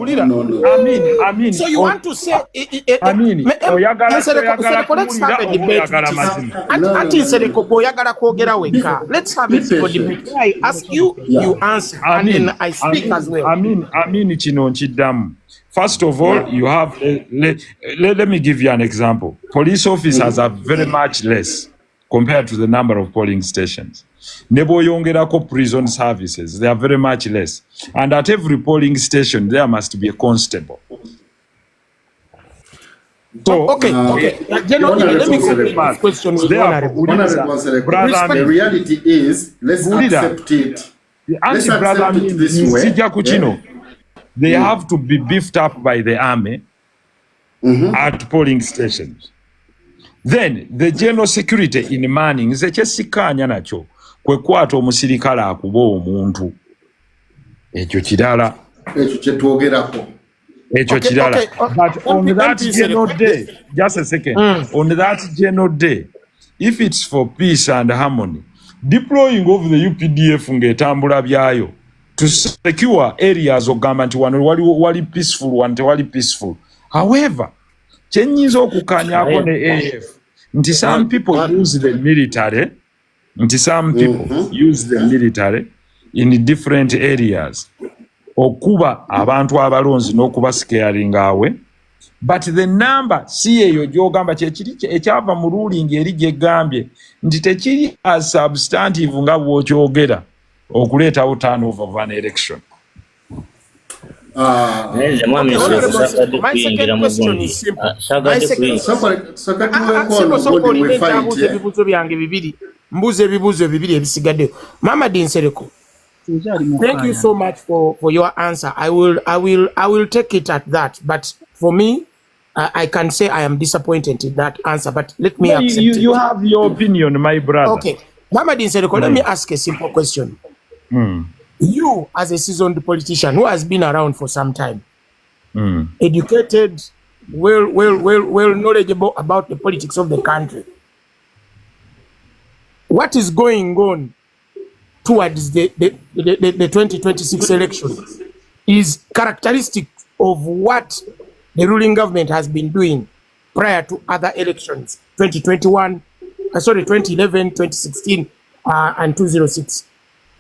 I mean. So you want to say? I mean, Nsereko, let's have a debate. Nsereko, let's have a debate. I ask you, you answer, and then I speak as well. I mean, chino. First of all, you have. Let me give you an example. Police officers are very much less compared to the number of polling stations. Nebo yongerako prison services, they are very much less. And at every polling station, there must be a constable. So, okay. Let me complete this question with the reality is, let's accept it. Let's accept it this way. They have to be beefed up by the army at polling stations. Then, the general security in Manning is a chesikanya nacho. Kwekwata omusirikale akuba omuntu ekyo kirala but on that general day, just a second, on that general day, if it's for peace and harmony, deploying of the UPDF ngetambula byayo to secure areas ogamba nti wano wali peaceful wante wali peaceful. However, chenyizo okukanyako ne AF nti some people use the military. Some people use the military in different areas. Okuba abantu abalonzi n'okuba scaring awe. But the number si eyo gy'ogamba kyekiri ekyava mu ruling eri gye gambye nti tekiri as substantive nga bw'okyogera okuleetawo turnover of an election. My second question is simple. Mama Nsereko, thank you so much for your answer. I will take it at that. But for me, I can say I am disappointed in that answer. But let me accept it. You have your opinion, my brother. Okay, Mama Nsereko, let me ask a simple question. You, as a seasoned politician who has been around for some time, educated, well knowledgeable about the politics of the country, what is going on towards the 2026 election is characteristic of what the ruling government has been doing prior to other elections, 2011, 2016, and 2006.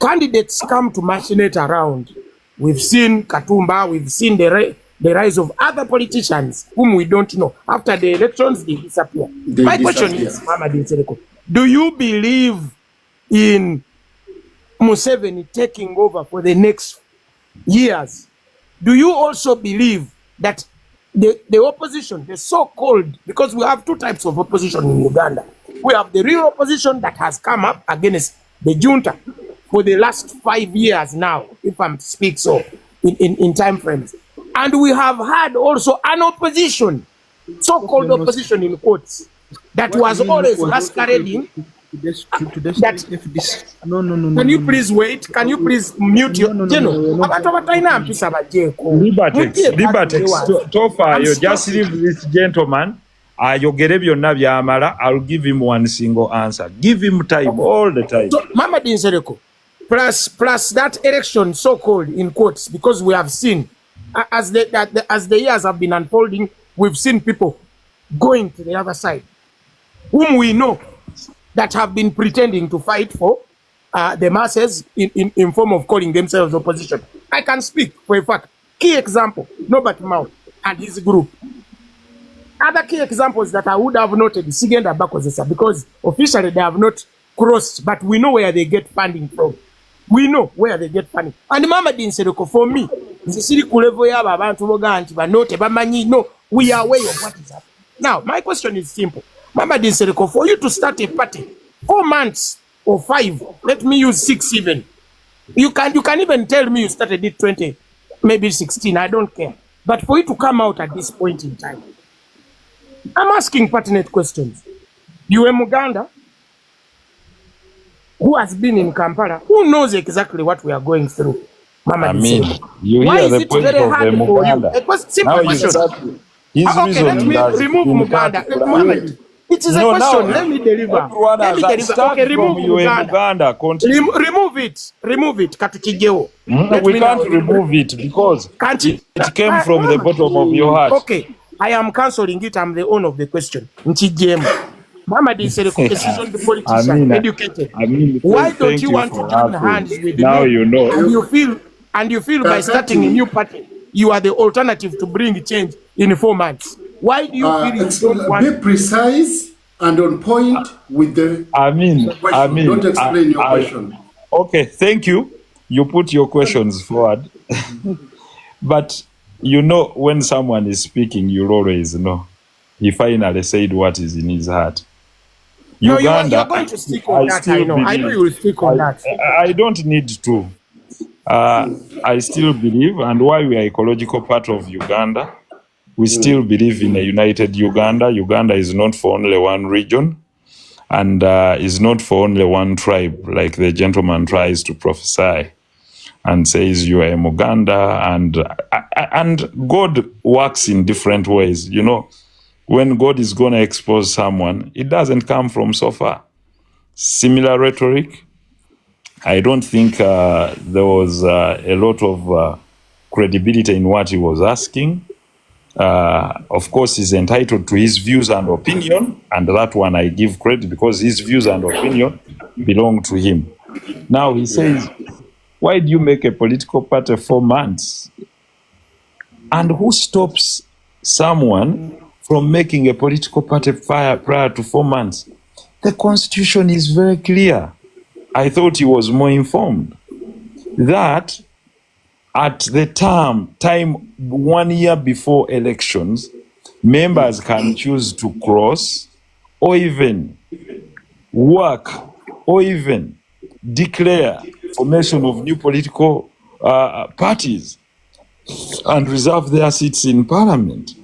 Candidates come to machinate around. We've seen Katumba, we've seen the rise of other politicians whom we don't know. After the elections, they disappear. My question is, Mama Nsereko, do you believe in Museveni taking over for the next years? Do you also believe that the opposition, the so-called, because we have two types of opposition in Uganda. We have the real opposition that has come up against the junta for the last 5 years now, if I'm to speak so, in time frames. And we have had also an opposition, so-called opposition in quotes, that was always masquerading. Can you please wait? Can you please mute your... Liberty, just leave this gentleman. I'll give him one single answer. Give him time, all the time. So, Mama Nsereko, plus that election, so-called in quotes, because we have seen, as the years have been unfolding, we've seen people going to the other side, whom we know that have been pretending to fight for the masses in form of calling themselves opposition. I can speak for a fact. Key example, Norbert Mao and his group. Other key examples that I would have noted, Sigenda Bakozesa, because officially they have not crossed, but we know where they get funding from. We know where they get funding. And Mama Nsereko, for me, no, we are aware of what is happening. Now, my question is simple. Mama Nsereko, for you to start a party, 4 months or 5, let me use 6 even. You can even tell me you started it 20, maybe 16, I don't care. But for you to come out at this point in time, I'm asking pertinent questions. You are Muganda, who has been in Kampala, who knows exactly what we are going through. Mama Nsereko. Why is it very hard for you? It was simple question. Okay, let me remove Muganda. It is a question. Let me deliver. Let me deliver. Okay, remove Uganda. Remove it. Katukijewo. We can't remove it because it came from the bottom of your heart. Okay, I am cancelling it. I'm the owner of the question. Mama Nsereko, a seasoned politician, educated. Why don't you want to join hands with the now you know. And you feel by starting a new party, you are the alternative to bring change in 4 months. Why do you feel you don't want... Be precise and on point with the question. Don't explain your question. Okay, thank you. You put your questions forward. But you know when someone is speaking, you always know. He finally said what is in his heart. Uganda, you're going to stick on that, I know. I know you will stick on that. I don't need to. I still believe, and why we are ecological part of Uganda, we still believe in a united Uganda. Uganda is not for only one region and is not for only one tribe, like the gentleman tries to prophesy and says you are a Muganda. And God works in different ways. You know, when God is going to expose someone, it doesn't come from so far. Similar rhetoric. I don't think there was a lot of credibility in what he was asking. Of course, he's entitled to his views and opinion, and that one I give credit because his views and opinion belong to him. Now he says, why do you make a political party 4 months? And who stops someone from making a political party prior to 4 months? The Constitution is very clear. I thought he was more informed. That at the time 1 year before elections, members can choose to cross or even work or even declare formation of new political parties and reserve their seats in parliament.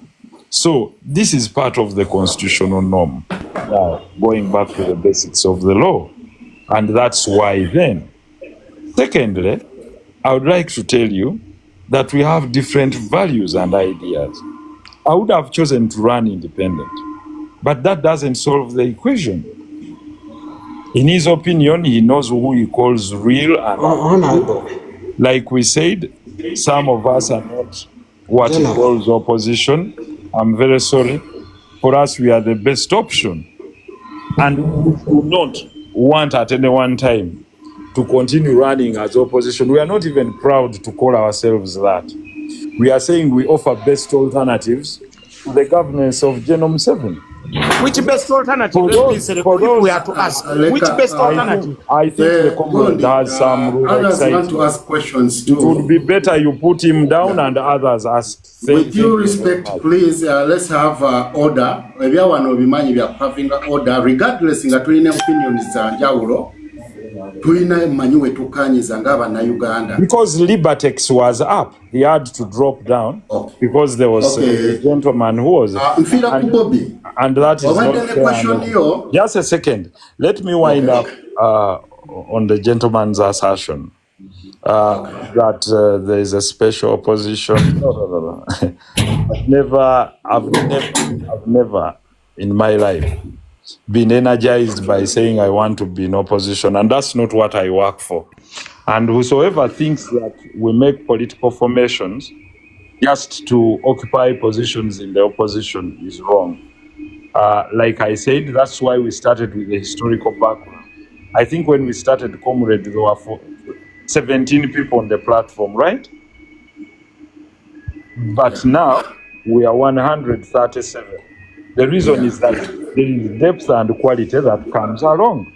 So this is part of the constitutional norm, going back to the basics of the law. And that's why then. Secondly, I would like to tell you that we have different values and ideas. I would have chosen to run independent, but that doesn't solve the equation. In his opinion, he knows who he calls real and honorable. Like we said, some of us are not what he calls opposition. I'm very sorry. For us, we are the best option. And we do not want at any one time to continue running as opposition. We are not even proud to call ourselves that. We are saying we offer best alternatives to the governance of Genome 7. Which best alternative? We have to ask. Which best alternative? I think the comrade has some others want to ask questions too. It would be better you put him down and others ask. With due respect, please, let's have order. Everyone will be having order, regardless of the opinions because Libertex was up, he had to drop down because there was a gentleman who was and that is not fair. Just a second, let me wind up on the gentleman's assertion that there is a special opposition. No. I've never in my life been energized by saying I want to be in opposition, and that's not what I work for. And whosoever thinks that we make political formations just to occupy positions in the opposition is wrong. Like I said, that's why we started with the historical background. I think when we started Comrade, there were 17 people on the platform, right? But now we are 137. The reason is that there is depth and quality that comes along.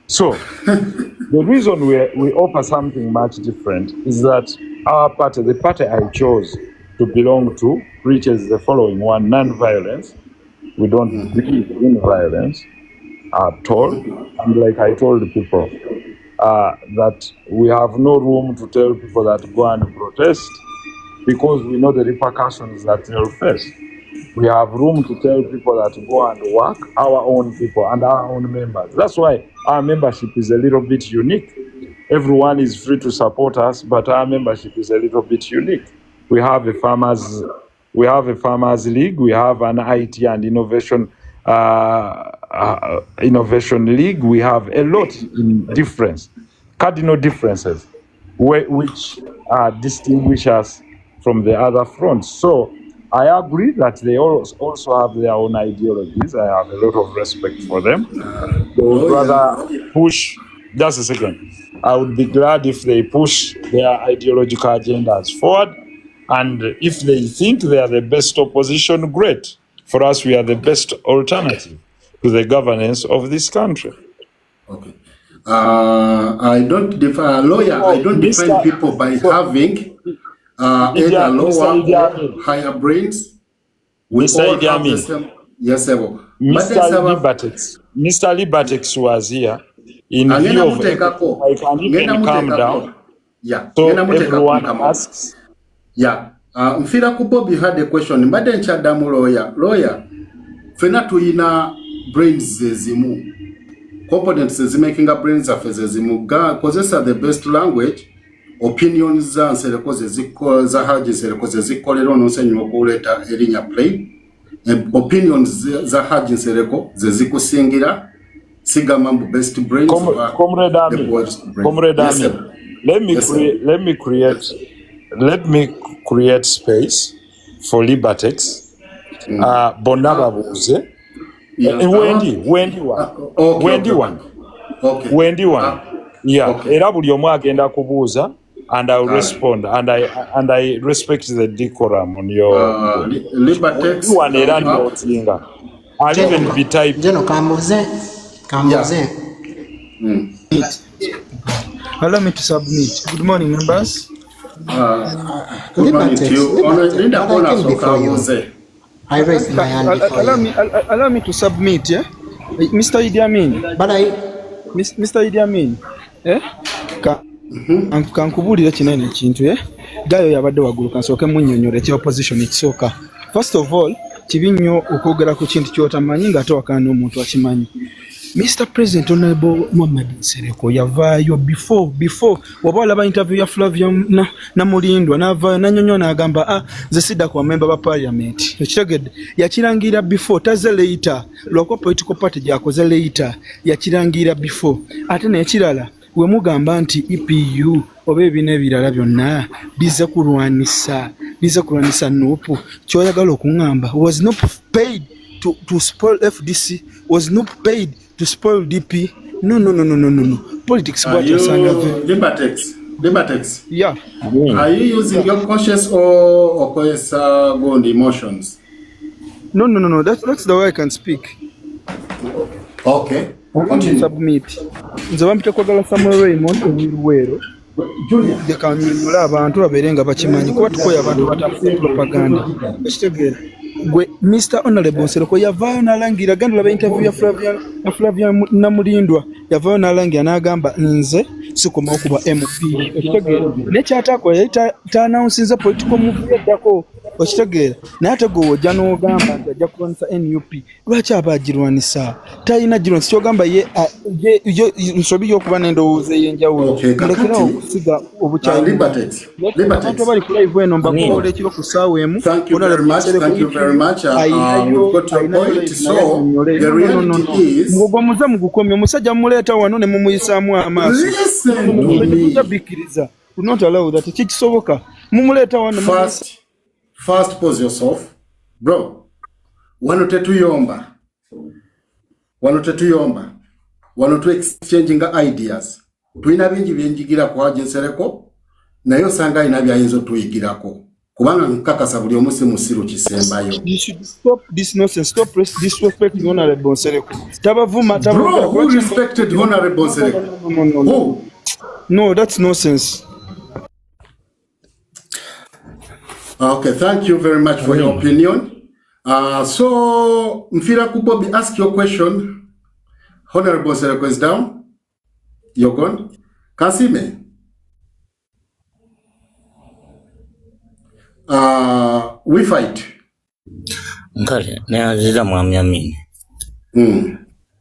So the reason we offer something much different is that our party, the party I chose to belong to, preaches the following one: non-violence. We don't believe in violence at all. And like I told people, that we have no room to tell people that go and protest because we know the repercussions that they'll face. We have room to tell people that go and work, our own people and our own members. That's why our membership is a little bit unique. Everyone is free to support us, but our membership is a little bit unique. We have a farmers league, we have an IT and innovation Innovation League, we have a lot in difference, cardinal differences, which distinguish us from the other fronts. So I agree that they also have their own ideologies. I have a lot of respect for them. They would rather push, just a second, I would be glad if they push their ideological agendas forward. And if they think they are the best opposition, great. For us, we are the best alternative to the governance of this country. Okay. I don't define lawyer. I don't define people by having either lower or higher brains. We all have the same. Yes, sir. Mr. Libertex was here. In view of I can even calm down. Yeah. So everyone asks. Yeah. Mfira ku Bobi had a question. Mbade nchadamu lawyer. Fena tuina brains zezimu. Components making up brains of zezimu. Kozesa the best language. Opinions za Nsereko zeziko za Haji Nsereko zeziko lero nonsenyo kuleta erinya play. Opinions za Haji Nsereko zeziko singira. Siga mambu best brains. Comrade Ami. Let me create space for Libertex. Bonaba buze. Wendi one. Yeah. Era buli omu agenda kubuuza and I will respond and I respect the decorum on your Libertex. One era ndotinga. I'll even be typed. Jeno Kyakoze. Allow me to submit. Good morning, members. Good morning to you. I raised my hand allow me to submit, yeah? Mr. Idi Amin. But Mr. Idi Amin. Kankubulira kinene ekintu, eh? Gayo yabadde wagulu kansooke munnyonnyole kya opposition ekisooka. First of all, kibi nnyo okwogera ku kintu ky'otamanyi ng'ate wakana n'omuntu akimanyi. Mr. President Honorable Muhammad Nsereko yavaayo before waba olaba interview ya Flavia na Mulindwa n'avaayo n'annyonnyola n'agamba nze sidda ku bamemba ba parliament. Ekitegedde yakirangira before taze later lwakwa political party gyakoze later yakirangira before ate n'ekirala we mugamba nti EPU oba ebina ebirala byonna bize kulwanisa NUP kyoyagala okuŋŋamba was not paid to spoil FDC, was not paid to spoil DP. No. Politics. Libertex. Yeah. Are you using your conscience or go on the emotions? No. That's the way I can speak. Okay. Continue. Submit. Nze bampita kwagala Samuel Raymond Owiruwero. Dekanyonyola abantu baberenga bakimanyi kuba tukoya abantu batafuta propaganda. Ekitegeera. Gwe Mr. Honorable Nsereko yavaayo n'alangira ganda laba interview ya Flavia na Mulindwa yavaayo n'alangira n'agamba nze sikomawo kuba MP. Ekitegeera. Nekyatakola yali ta-announcinze political move yaddako. Okitegeera. Naye ate gwe wojja n'ogamba nti ajja kulwanisa NUP. Lwaki aba agirwanisa? Talina girwanisa kyogamba ye nsobi y'okuba n'endowooza ey'enjawulo. Mulekerawo okusiga obukyayi. Libertex. Abantu bali ku live eno mbakola ekiro ku ssaawa emu. Thank you very much. We've got your point. So the reality is, mugomuze mugukomye omusajja muleeta wano ne mumuyisaamu amaaso. Listen to me. Do not allow that. Kikisoboka. Mumuleeta wano. First pose yourself. Bro, wano tetuyomba. Wano tu exchanging ideas. Tuina bingi byenjigira kwa Haji Nsereko. Nayo sanga ina byayinzo tuyigirako. Kubanga nkakasa buli omusi musiru kisembayo. You should stop this nonsense. Stop disrespecting Honorable Nsereko. Tabavuma. Bro, who respected Honorable Nsereko? No. Who? No, that's nonsense. Okay, thank you very much for your opinion. So, Mfira Kubobi, ask your question. Honorable Nsereko is down. You're gone. Kasime. We fight. Nkale, neanziza mwami Amini.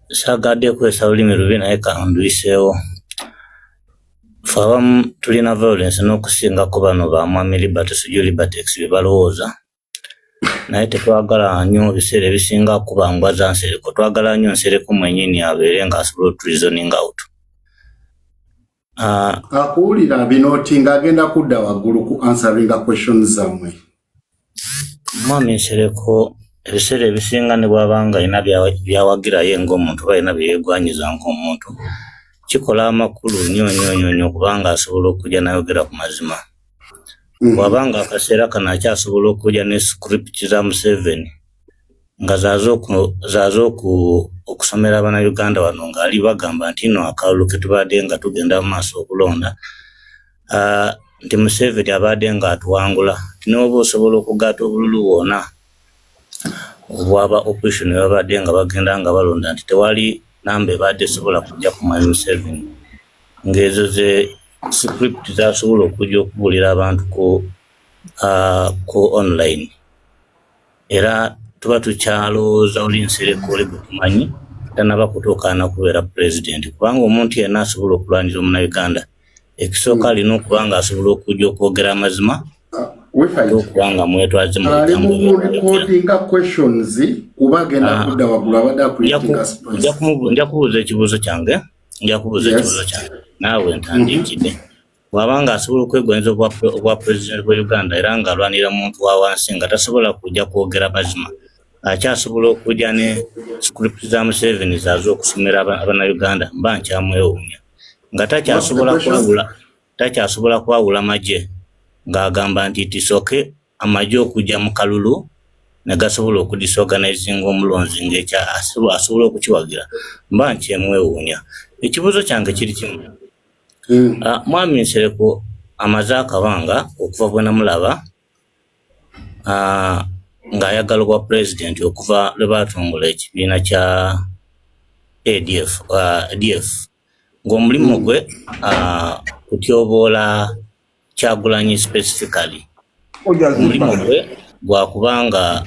Sagade kwesa ulimi rubina eka nduisewo. Fawamu tulina violence n'okusinga ku bano ba mwami Libertex Libertex bebalowooza. naye tetwagala nnyo biseera ebisinga kubangwaza Nsereko. Twagala nnyo Nsereko mwennyini abeere ng'asobola otureasoning out. Akuwulira binooti ng'agenda kudda waggulu ku answeringa questions zammwe. Mwami Nsereko ebiseera ebisinga ne bw'abanga alina byawagirayo ng'omuntu oba alina bye yeegwanyiza ng'omuntu, kikola amakulu nnyo kubanga asobola okujja n'ayogera ku mazima. Bw'abanga akaseera kano akyasobola okujja ne script za Museveni nga zaaza okusomera Abannayuganda wano ng'ali bagamba nti no akalulu ke tubadde nga tugenda mu maaso okulonda, nti Museveni abadde nga atuwangula, n'oba osobola okugatta obululu bwonna obwaba operation babadde nga bagenda nga balonda, nti tewali namba ebadde esobola kujja ku mwami Museveni, ng'ezo ze script zasobola okujja okubuulira abantu ku online. Era tuba tukyalowooza oli Nsereko oli gwe tumanyi tanaba kutuukaana kubeera pulezidenti, kubanga omuntu yenna asobola okulwanira Omunnayuganda, ekisooka alina okuba nga asobola okujja okwogera amazima okubanga mwetwaze mu recordinga questions kuba agenda kudda waggulu abadde akuyitinga space. Nja kubuuza ekibuuzo kyange naawe ntandikidde. Bw'abanga asobola okwegwanyiza obwa pulezidenti bwa Uganda era ng'alwanira muntu wa wansi nga tasobola kujja kwogera mazima, akyasobola okujja ne script za Museveni zaaza okusomera Abannayuganda, mba nkyamwewuunya nga takyasobola kwawula magye ng'agamba nti tisooke amagye okujja mu kalulu ne gasobola okudisorganizinga omulonzi asobola okukiwagira, mba nkyemwewuunya. Ekibuuzo kyange kiri kimu. Mwami Nsereko amaze akabanga okuva bwe namulaba ng'ayagala obwa pulezidenti okuva lwe baatumbula ekibiina kya ADF ng'omulimu gwe kutyoboola Kyagulanyi specifically. Omulimu gwe gwakubanga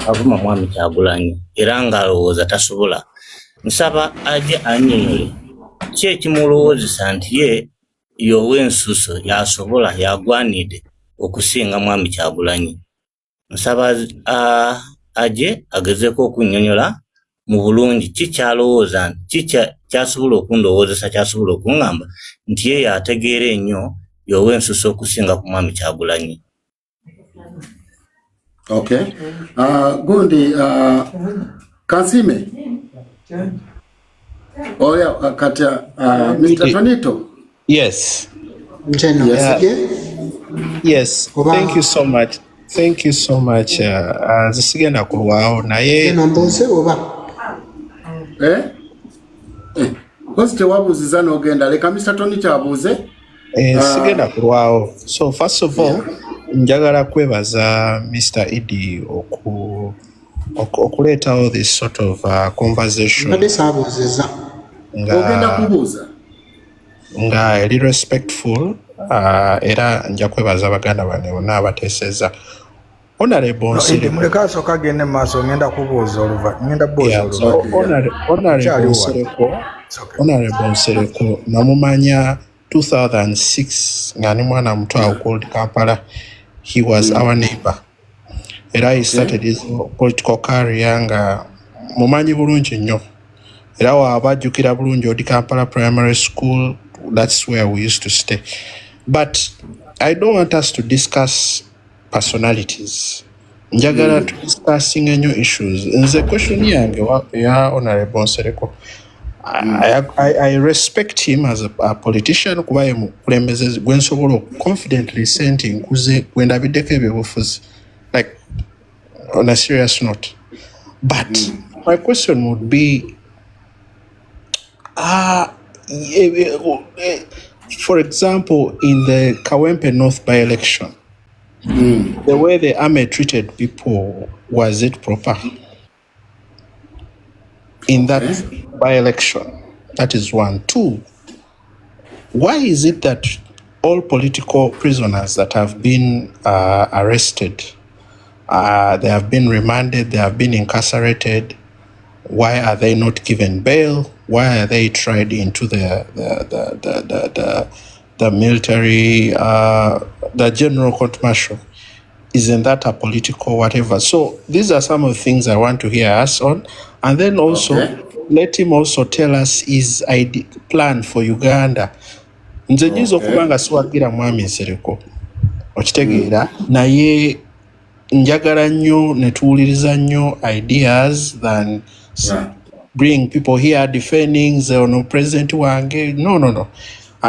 avuma mwami Kyagulanyi era ng'alowooza tasobola. Nsaba ajje annyonnyole ki ekimulowoozesa nti ye y'ow'ensuso yasobola yagwanidde okusinga mwami Kyagulanyi. Nsaba ajje agezeeko okunnyonnyola mu bulungi ki kyalowooza kyasobola okundowoozesa kyasobola okuŋŋamba nti ye yategeera ennyo y'ow'ensuso okusinga ku mwami Kyagulanyi. Okay. Gundi Kansime. Oh yeah, Katia, Mr. Tonito. Yes. Yes. Thank you so much. Thank you so much. Zisigenda kulwawo naye Kozi tewabuuziza n'ogenda leka Mr. Tonito abuuze. Sigenda kulwawo. So first of all, njagala kwebaza Mr. Idi okuleeta all this sort of conversation. Ogenda kubuuza nga eri respectful era nja kwebaza Abaganda bano bonna abateeseza. Honorable Nsereko muleka asooka agende mu maaso ngenda kubuuza ngenda buuza Honorable Nsereko namumanya 2006 nga ni mwana muto called Kampala. He was our neighbor. Era he started his political career nga mumanyi bulungi nnyo. Era wabajjukira bulungi odi Kampala Primary School. That's where we used to stay. But I don't want us to discuss personalities. Njagala to discussing new issues. Nze question yange ya Honorable Nsereko. I respect him as a politician kuba ye mukulembeze gwensobola confidently senti nkuze gwenda biddeko ebyobufuzi, like on a serious note. But my question would be for example, in the Kawempe North by-election, the way the army treated people, was it proper? In that by-election, that is one. Two, why is it that all political prisoners that have been arrested, they have been remanded, they have been incarcerated, why are they not given bail? Why are they tried into the military, the general court martial? isn't that a political whatever? So these are some of the things I want to hear us on. And then also let him also tell us his plan for Uganda. Nze nyizo kubanga siwagira mwami Nsereko. Okitegeera naye njagala nnyo ne tuwuliriza nnyo ideas than bring people here defending the president wange. No.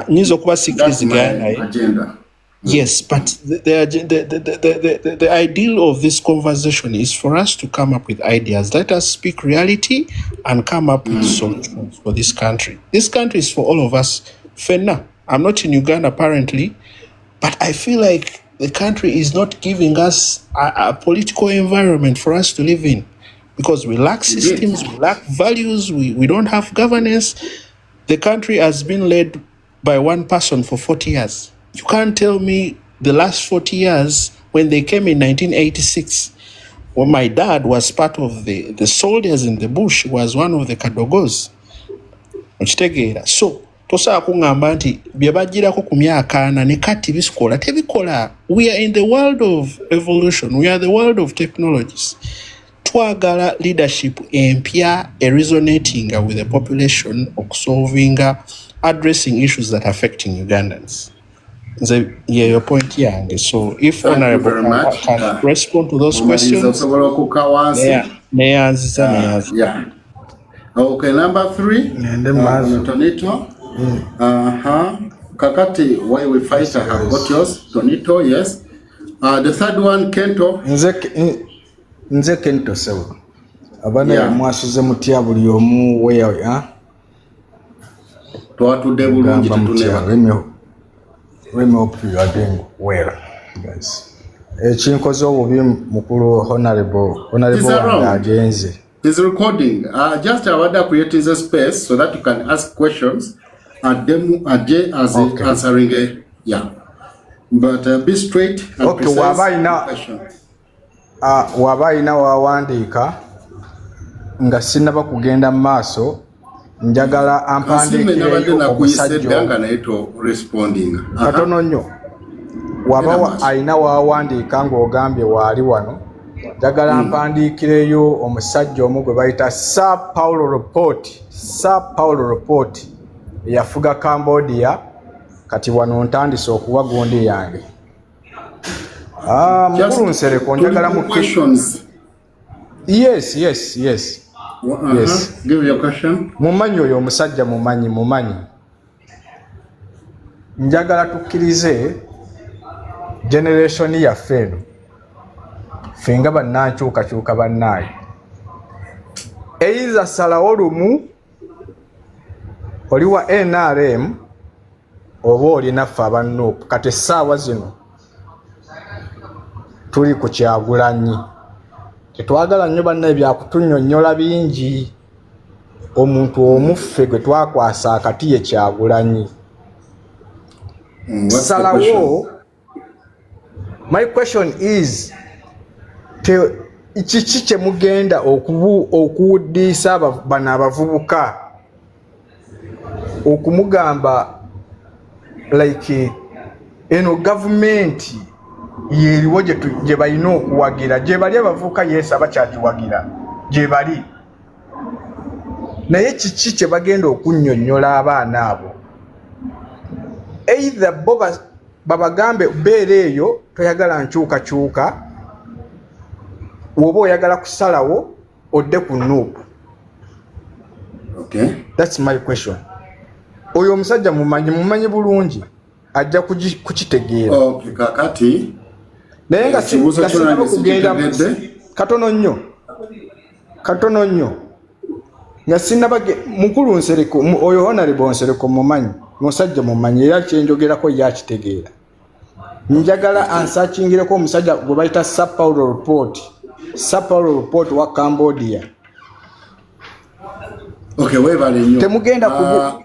Nyizo kuba sikirizigaana agenda. Yes, but the ideal of this conversation is for us to come up with ideas. Let us speak reality and come up with solutions for this country. This country is for all of us. Fena, I'm not in Uganda apparently, but I feel like the country is not giving us a political environment for us to live in because we lack systems, we lack values, we don't have governance. The country has been led by one person for 40 years. You can't tell me the last 40 years when they came in 1986, when my dad was part of the soldiers in the bush, was one of the Kadogos. So, tosa kungamba nti byebagirako ku myaka na ne kati bisikola tebikola. We are in the world of evolution. We are the world of technologies. Twagala leadership empya resonating with the population of solving addressing issues that are affecting Ugandans. Your point here. So if Honorable can respond to those questions. Yeah. Okay, number 3. Tonito. Kakati, why we fight have got yours. Tonito, yes. The third one, Kento. Nze Kento sewa. Abana mwasuze mutia buli omu weya Twatudde bulungi tetuneba. We hope you are doing well, guys. Chinkoze obubi mukulu honorable agenze. He's recording. Just I want to create a space so that you can ask questions and them answering it. Yeah. But be straight and precise. Wabaina wawandika nga sinaba kugenda maaso njagala ampandikire omusajja responding. Katono nnyo waba aina wawandika ng'ogambye waali wano njagala ampandikireyo omusajja omu gwe bayita Sir Paulo Report eyafuga Cambodia kati wano ntandise okuwa gundi yange. Mukulu Nsereko njagala mu questions. Yes. Yes. Give your question. Mumanyi oyo omusajja mumanyi. Njagala tukkirize generation yaffe eno. Fenga bannankyukakyuka bannaayi. Eiza salawo lumu oliwa NRM oba olinaffe abannuupu kati essaawa zino tuli ku Kyagulanyi. Tetwagala nnyo bannaye byakutunnyonnyola bingi. Omuntu omuffe gwe twakwasa akati ye Kyagulanyi. Salawo, my question is kiki kye mugenda okuwuddiisa bano abavubuka okumugamba like eno gavumenti yeriwo gye balina okuwagira gye bali abavubuka yesu bakyagiwagira gye bali naye kiki kye bagenda okunnyonnyola abaana abo either bo babagambe beera eyo toyagala nkyukakyuka woba oyagala kusalawo odde ku nuupu. Okay. That's my question. Oyo omusajja mumanyi bulungi ajja kukitegeera. Okay, kakati naye nga sinaba kugenda katono nnyo nga sinaba mukulu Nsereko oyo Honorable Nsereko mumanyi musajja mumanyi era kyenjogerako yakitegeera. Njagala ansakingireko omusajja gwe bayita Sir Paulo Report wa Cambodia. Okay, webale nnyo. Temugenda kubu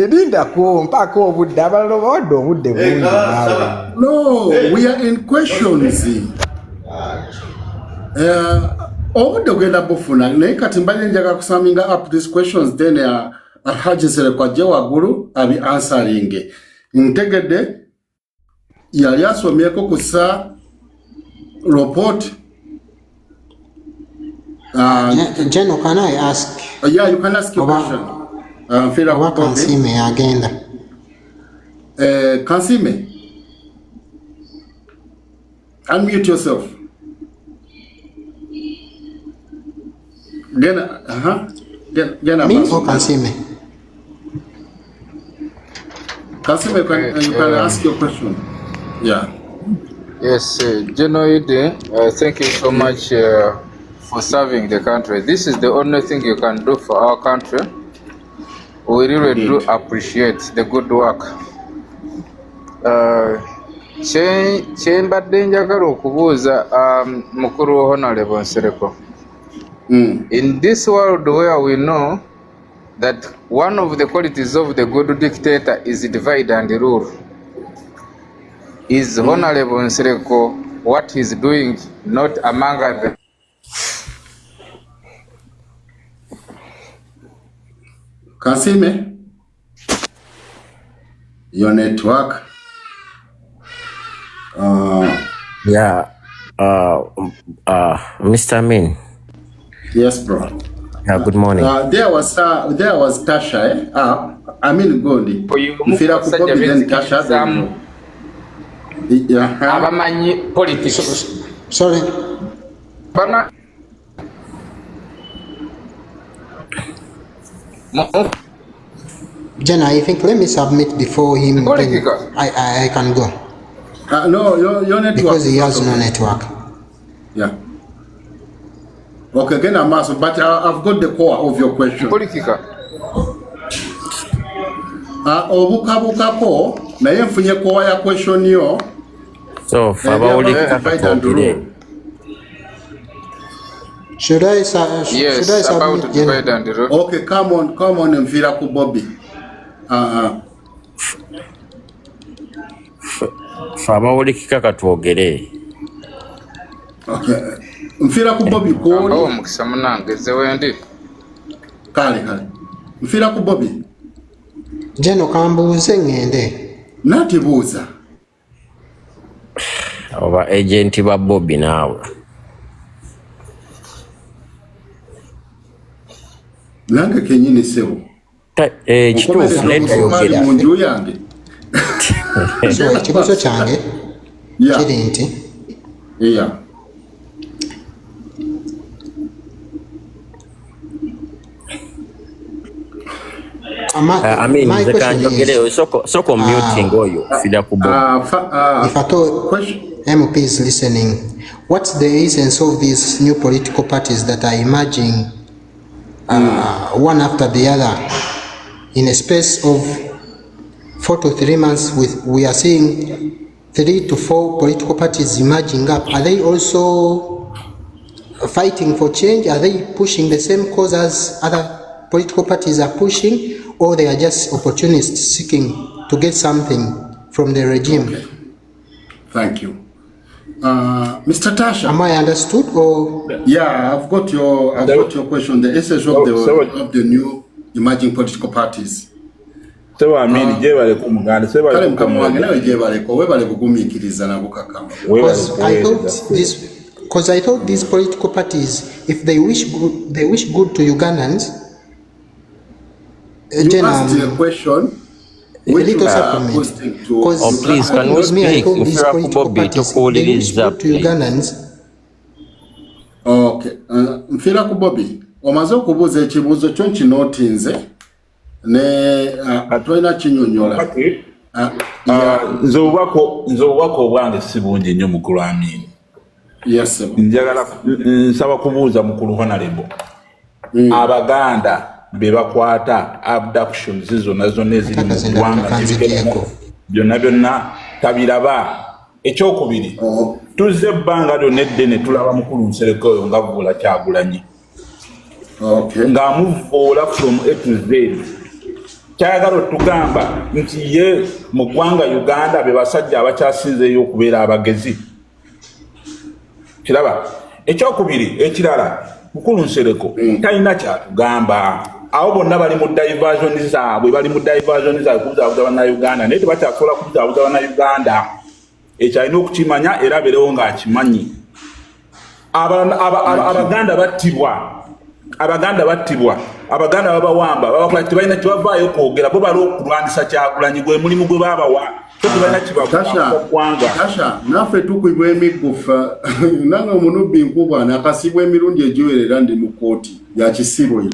lindako mpaka obudde abalala bawadde obudde bungi. No, we are in questions. Obudde ogenda bufuna naye kati mbali njaga kusaminga up these questions then Alhaji Nsereko ajje waggulu abi answering. Ntegedde yali asomyeko kusa report. General, can I ask? Yeah, you can ask your question. Oba Kansime agenda. Kansime, unmute yourself. Gena, Me or Kansime? Kansime, you can ask your question. Yeah. Yes, General, thank you so much for serving the country. This is the only thing you can do for our country. We really do appreciate the good work. Mbadde njagala okubuuza mukuru Honorable Nsereko. In this world where we know that one of the qualities of the good dictator is divide and rule, is Honorable Nsereko what he's doing not among the Kansime, your network. Mr. Amin. Yes, bro. Good morning. There was Tasha. I mean, Gondi. Mfira kukopi then Tasha. abamanyi politics. Sorry. Jenna, I think let me submit before him. I can go. No, your network. Because he has no network. Yeah. Okay, again, I'm asking, but I've got the core of your question. Obukabukako, naye nfunye core ya question yo. So, Should I about divide and rule. Okay, come on, Nfira ku Bobi. Fabawulikika katwogere. Okay. Mfira ku Bobi ko. Mukisa munange ze wendi. Kale. Mfira ku Bobi. Jeno kambuuze ngende. Nati buuza. Oba agenti ba Bobi naawe. Nange kenyini sewo. Kituufu nedda yogera. Munju yange. Ekibuzo kyange kiri nti nze kanjogereyo soko muting oyo fira ku Bobi. If at all MP is listening, what's the essence of these new political parties that are emerging one after the other in a space of 4 to 3 months? We are seeing 3 to 4 political parties emerging up. Are they also fighting for change? Are they pushing the same cause as other political parties are pushing, or they are just opportunists seeking to get something from the regime? Okay. Thank you. Mr. Tasha. Am I understood or? Yeah, I've got your question. The essence of the new emerging political parties. Because I thought these political parties, if they wish good to Ugandans, you asked a question. Which a little supplement. Please, can we speak? Bobi to Ugandans. Okay. Mfira ku Bobi, omaze okubuuza ekibuuzo kyo nkinotinze ne atwalina kinyonyola. Nze obubaka obwange si bungi nnyo mukulu Amin. Yes. Njagala nsaba kubuuza mukulu Honorable. Abaganda be bakwata abductions zonna eziri mu ggwanga byonna tabiraba. Ekyokubiri, tuzze ebbanga lyonna eddene tulaba mukulu Nsereko oyo nga Vvuula Kyagulanyi ng'amuvuula from A to Z. Kyayagala otugamba nti ye mu ggwanga Uganda be basajja abakyasinzeeyo okubeera abagezi. Kiraba. Ekyokubiri ekirala, mukulu Nsereko talina kyatugamba. Awo bonna bali mu diversion zaabwe kubuzaabuza bannayuganda naye tebakyasobola kubuzaabuza bannayuganda. ekyalina okukimanya era abeerewo ng'akimanyi. Abaganda battibwa, Abaganda babawamba, babakola tebalina kibavaayo kwogera, bo bali okulwanyisa Kyagulanyi gwe mulimu gwe baabawa. Tasha, naffe tukubibwa emigufa nange omunubbi nkubwana akasibwa emirundi egiwerera ndi mu kooti ya kisibwe.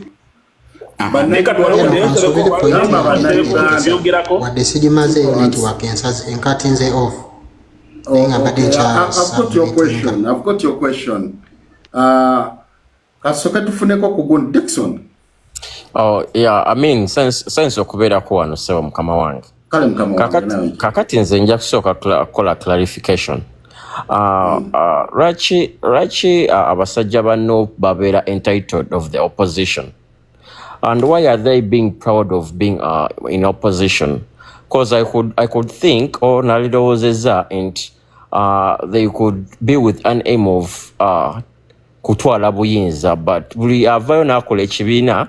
Wadde sigimaze network enkatinze off. I've got your question. Kasoka tufuneko kugun Dixon. Oh yeah, I mean sense okubeera ko wano sewa mukama wange. Kakati nze nja kusooka kola clarification. Rachi abasajja banno babeera entitled of the opposition. And why are they being proud of being in opposition? Because I could think or nalidowozeza and they could be with an aim of kutwala buyinza, but buli avayo nakola ekibiina,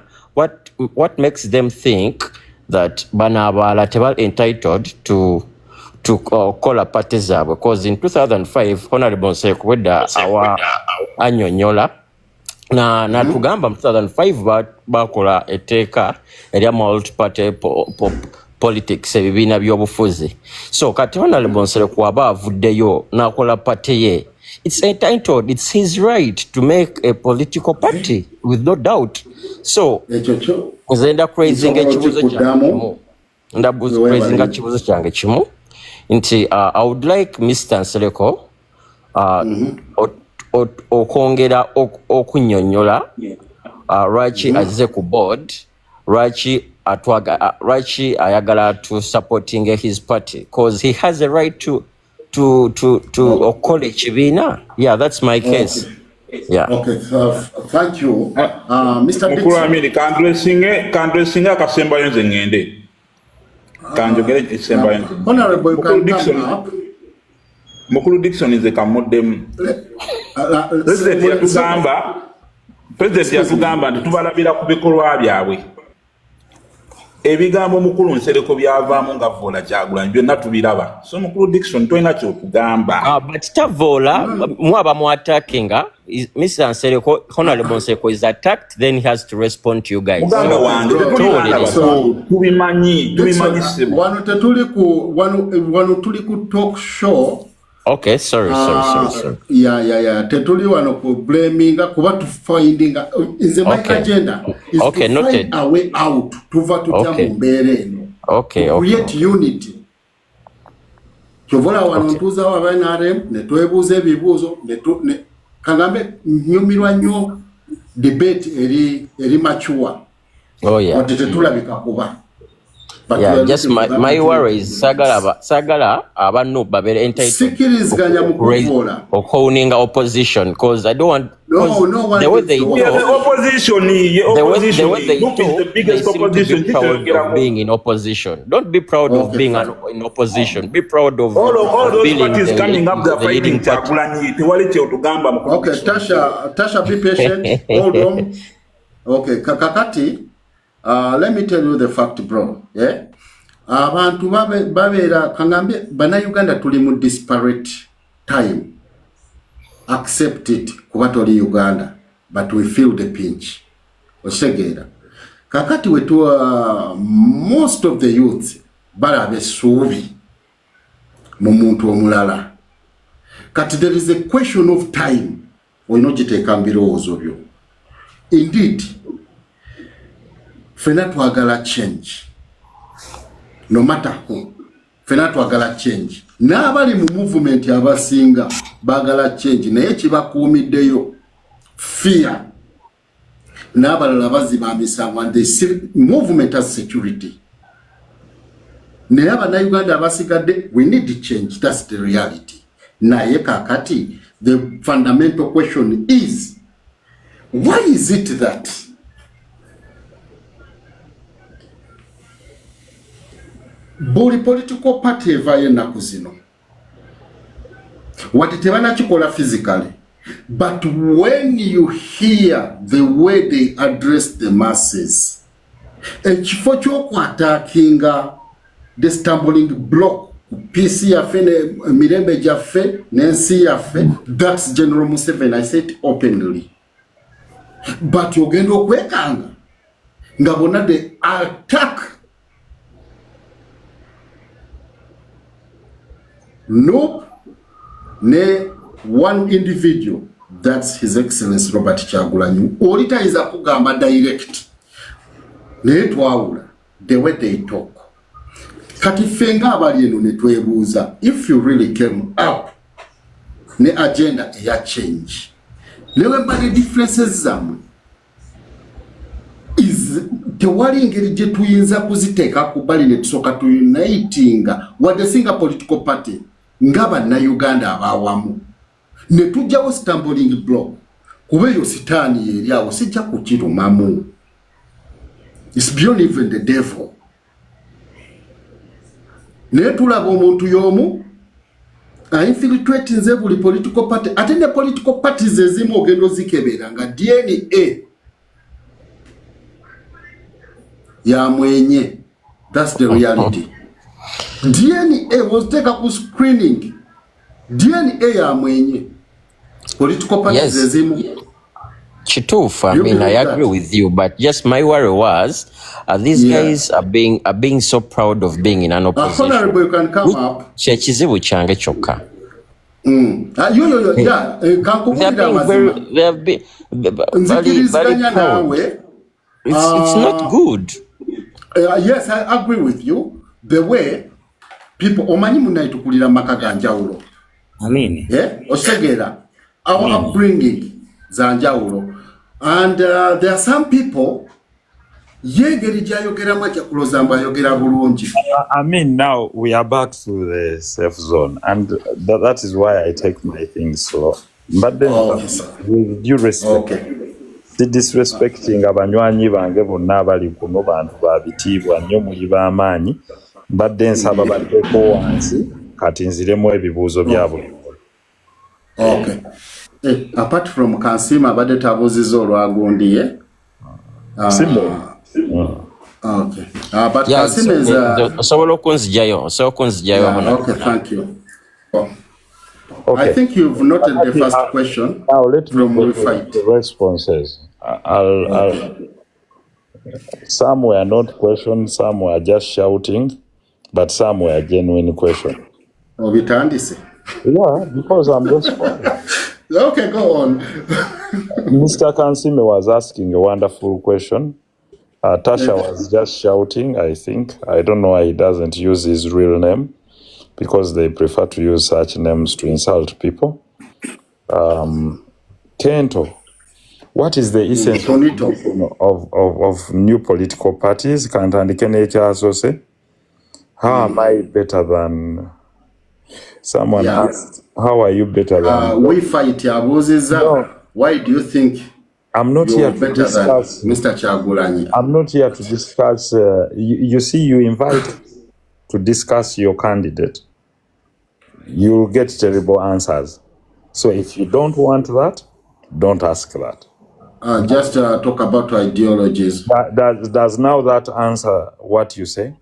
what makes them think that bana abala tebali entitled to call a party zaabwe? Because in 2005 Honorable Nsereko wedda anyonyola na tugamba mu 2005 bakola etteeka erya multi-party politics ebibiina by'obufuzi. So kati Honorable Nsereko aba avuddeyo nakola party ye, it's entitled, it's his right to make a political party with no doubt. So nze ndakurezinga ekibuzo kyange kimu nti I would like Mr. Nsereko okwongera okunyonyola lwaki azze ku board, lwaki ayagala to supporting his party, because he has a right to okola ekibiina. Yeah, that's my case. Yeah. Okay, thank you. Mr. Dixon. Kandresinga akasembayo nze ngende. Kanjogere ekisembayo. Honorable, you can come up. Mukulu Dixon nze kamuddemu. President yatugamba nti tubalabira ku bikolwa byabwe. Ebigambo Mukulu Nsereko byavaamu nga Vola Kyagulanyi byonna tubiraba. So Mukulu Dixon toyina kyokugamba. But Tavola mwaba mu attacking Mr. Nsereko, Honorable Nsereko is attacked, then he has to respond to you guys. Muganga wange tubimanyi wano tuli ku talk show. Okay, sorry. Yeah. Tetuli wano ku blaming kuba to finding is my agenda is okay, to noted. Find a way out tuva tutya mu mbeera eno. Okay. Create unity. Kyovola wano ntuuza wa NRM ne twebuuza ebibuuzo ne kagambe nyumirwa nnyo debate eri mature. Oh yeah. Tetulabika kuba. Yeah, just my worry is sagala abantu babere entitled or owning opposition, because I don't want the way they talk, the opposition the biggest opposition, be proud of being in opposition. Don't be proud of being in opposition. Be proud of all those parties coming up, they're the fighting Kyagulanyi. Okay, Tasha, be patient. Hold on. Okay, Kakati. Let me tell you the fact, bro. Yeah, abantu babera kangambe bana Uganda tuli mu disparate time. Accept it kuba tuli Uganda, but we feel the pinch. Oshegera kakati wetu most of the youth balabe suubi mu muntu omulala. Kati there is a question of time. Oyinogiteeka mbirowoozo byo. Indeed, fena twagala change. No matter who. Fena twagala change. N'abali mu movement abasinga bagala change. Naye kibakuumiddeyo fear. N'abalala baziba amisango and they see movement as security. Naye Uganda abasigadde, we need to change. That's the reality. Naye kakati, the fundamental question is, why is it that buli political party evayo ennaku zino wati tebanakikola physically, but when you hear the way they address the masses, ekifo ky'okwataakinga the stumbling block PC yaffe ne mirembe gyaffe n'ensi yaffe. That's General Museveni. I said openly. But ogenda okwekanga nga bonna the attack. Nope. Ne one individual, that's His Excellency Robert Kyagulanyi. Olita is a kugamba direct. Ne twawula the way they talk. Kati fenga abali eno ne twebuuza, if you really came up ne agenda ya change. Lewe mbali differences zamu. Is tewali ngeri gye tuyinza kuziteeka ku bbali ne tusooka tuunitinga wadde singa political party nga bannayuganda abaawamu ne tujjawo stumbling block kuba eyo sitaani eri awo sijja kukirumamu. It's beyond even the devil. Naye tulaba omuntu y'omu infiltrate nze buli political party ate ne political parties ezimu ogenda ozikebera nga DNA ya mwenye. That's the reality. DNA was taken up screening. DNA ya mwenye. Political parties ezimu. Chitufa, I mean, I agree with you, but just my worry was, these guys are being so proud of being in an opposition. Honorable, you can come up. Chechizibu change choka. Yeah. They have been very proud. It's not good. Yes, I agree with you. The way people, omanyi munai tukulira makaga njawulo. Amini. Yeah, osegera. Our upbringing zanjawulo. And there are some people yegeri jayogera macha kulozamba yogera bulungi. I mean, now we are back to the safe zone, and that is why I take my things slow. But then, with due respect, the disrespecting abanywanyi bange bonna abali kuno bantu babitiibwa nnyo muli b'amaanyi, mbadde nsaba baddeko wansi kati nziremu ebibuuzo byabwe. Okay. Apart from Kansima abadde tabuuzizza olwagundiye. Okay. But Kansima is okay, thank you. Okay. I think you've noted the first question. Now let me go to the responses. Some were not questions, some were just shouting, but some were genuine questions. Yeah, because I'm responding. Okay, go on. Mr. Kansime was asking a wonderful question. Tasha was just shouting, I think. I don't know why he doesn't use his real name, because they prefer to use such names to insult people. Kento, what is the essence of new political parties? How am I better than... Someone asked, how are you better than... we fight, no. Why do you think I'm not here to discuss... Mr. Kyagulanyi? I'm not here to discuss... you see, you invite to discuss your candidate. You'll get terrible answers. So if you don't want that, don't ask that. Just talk about ideologies. Does now that answer what you say?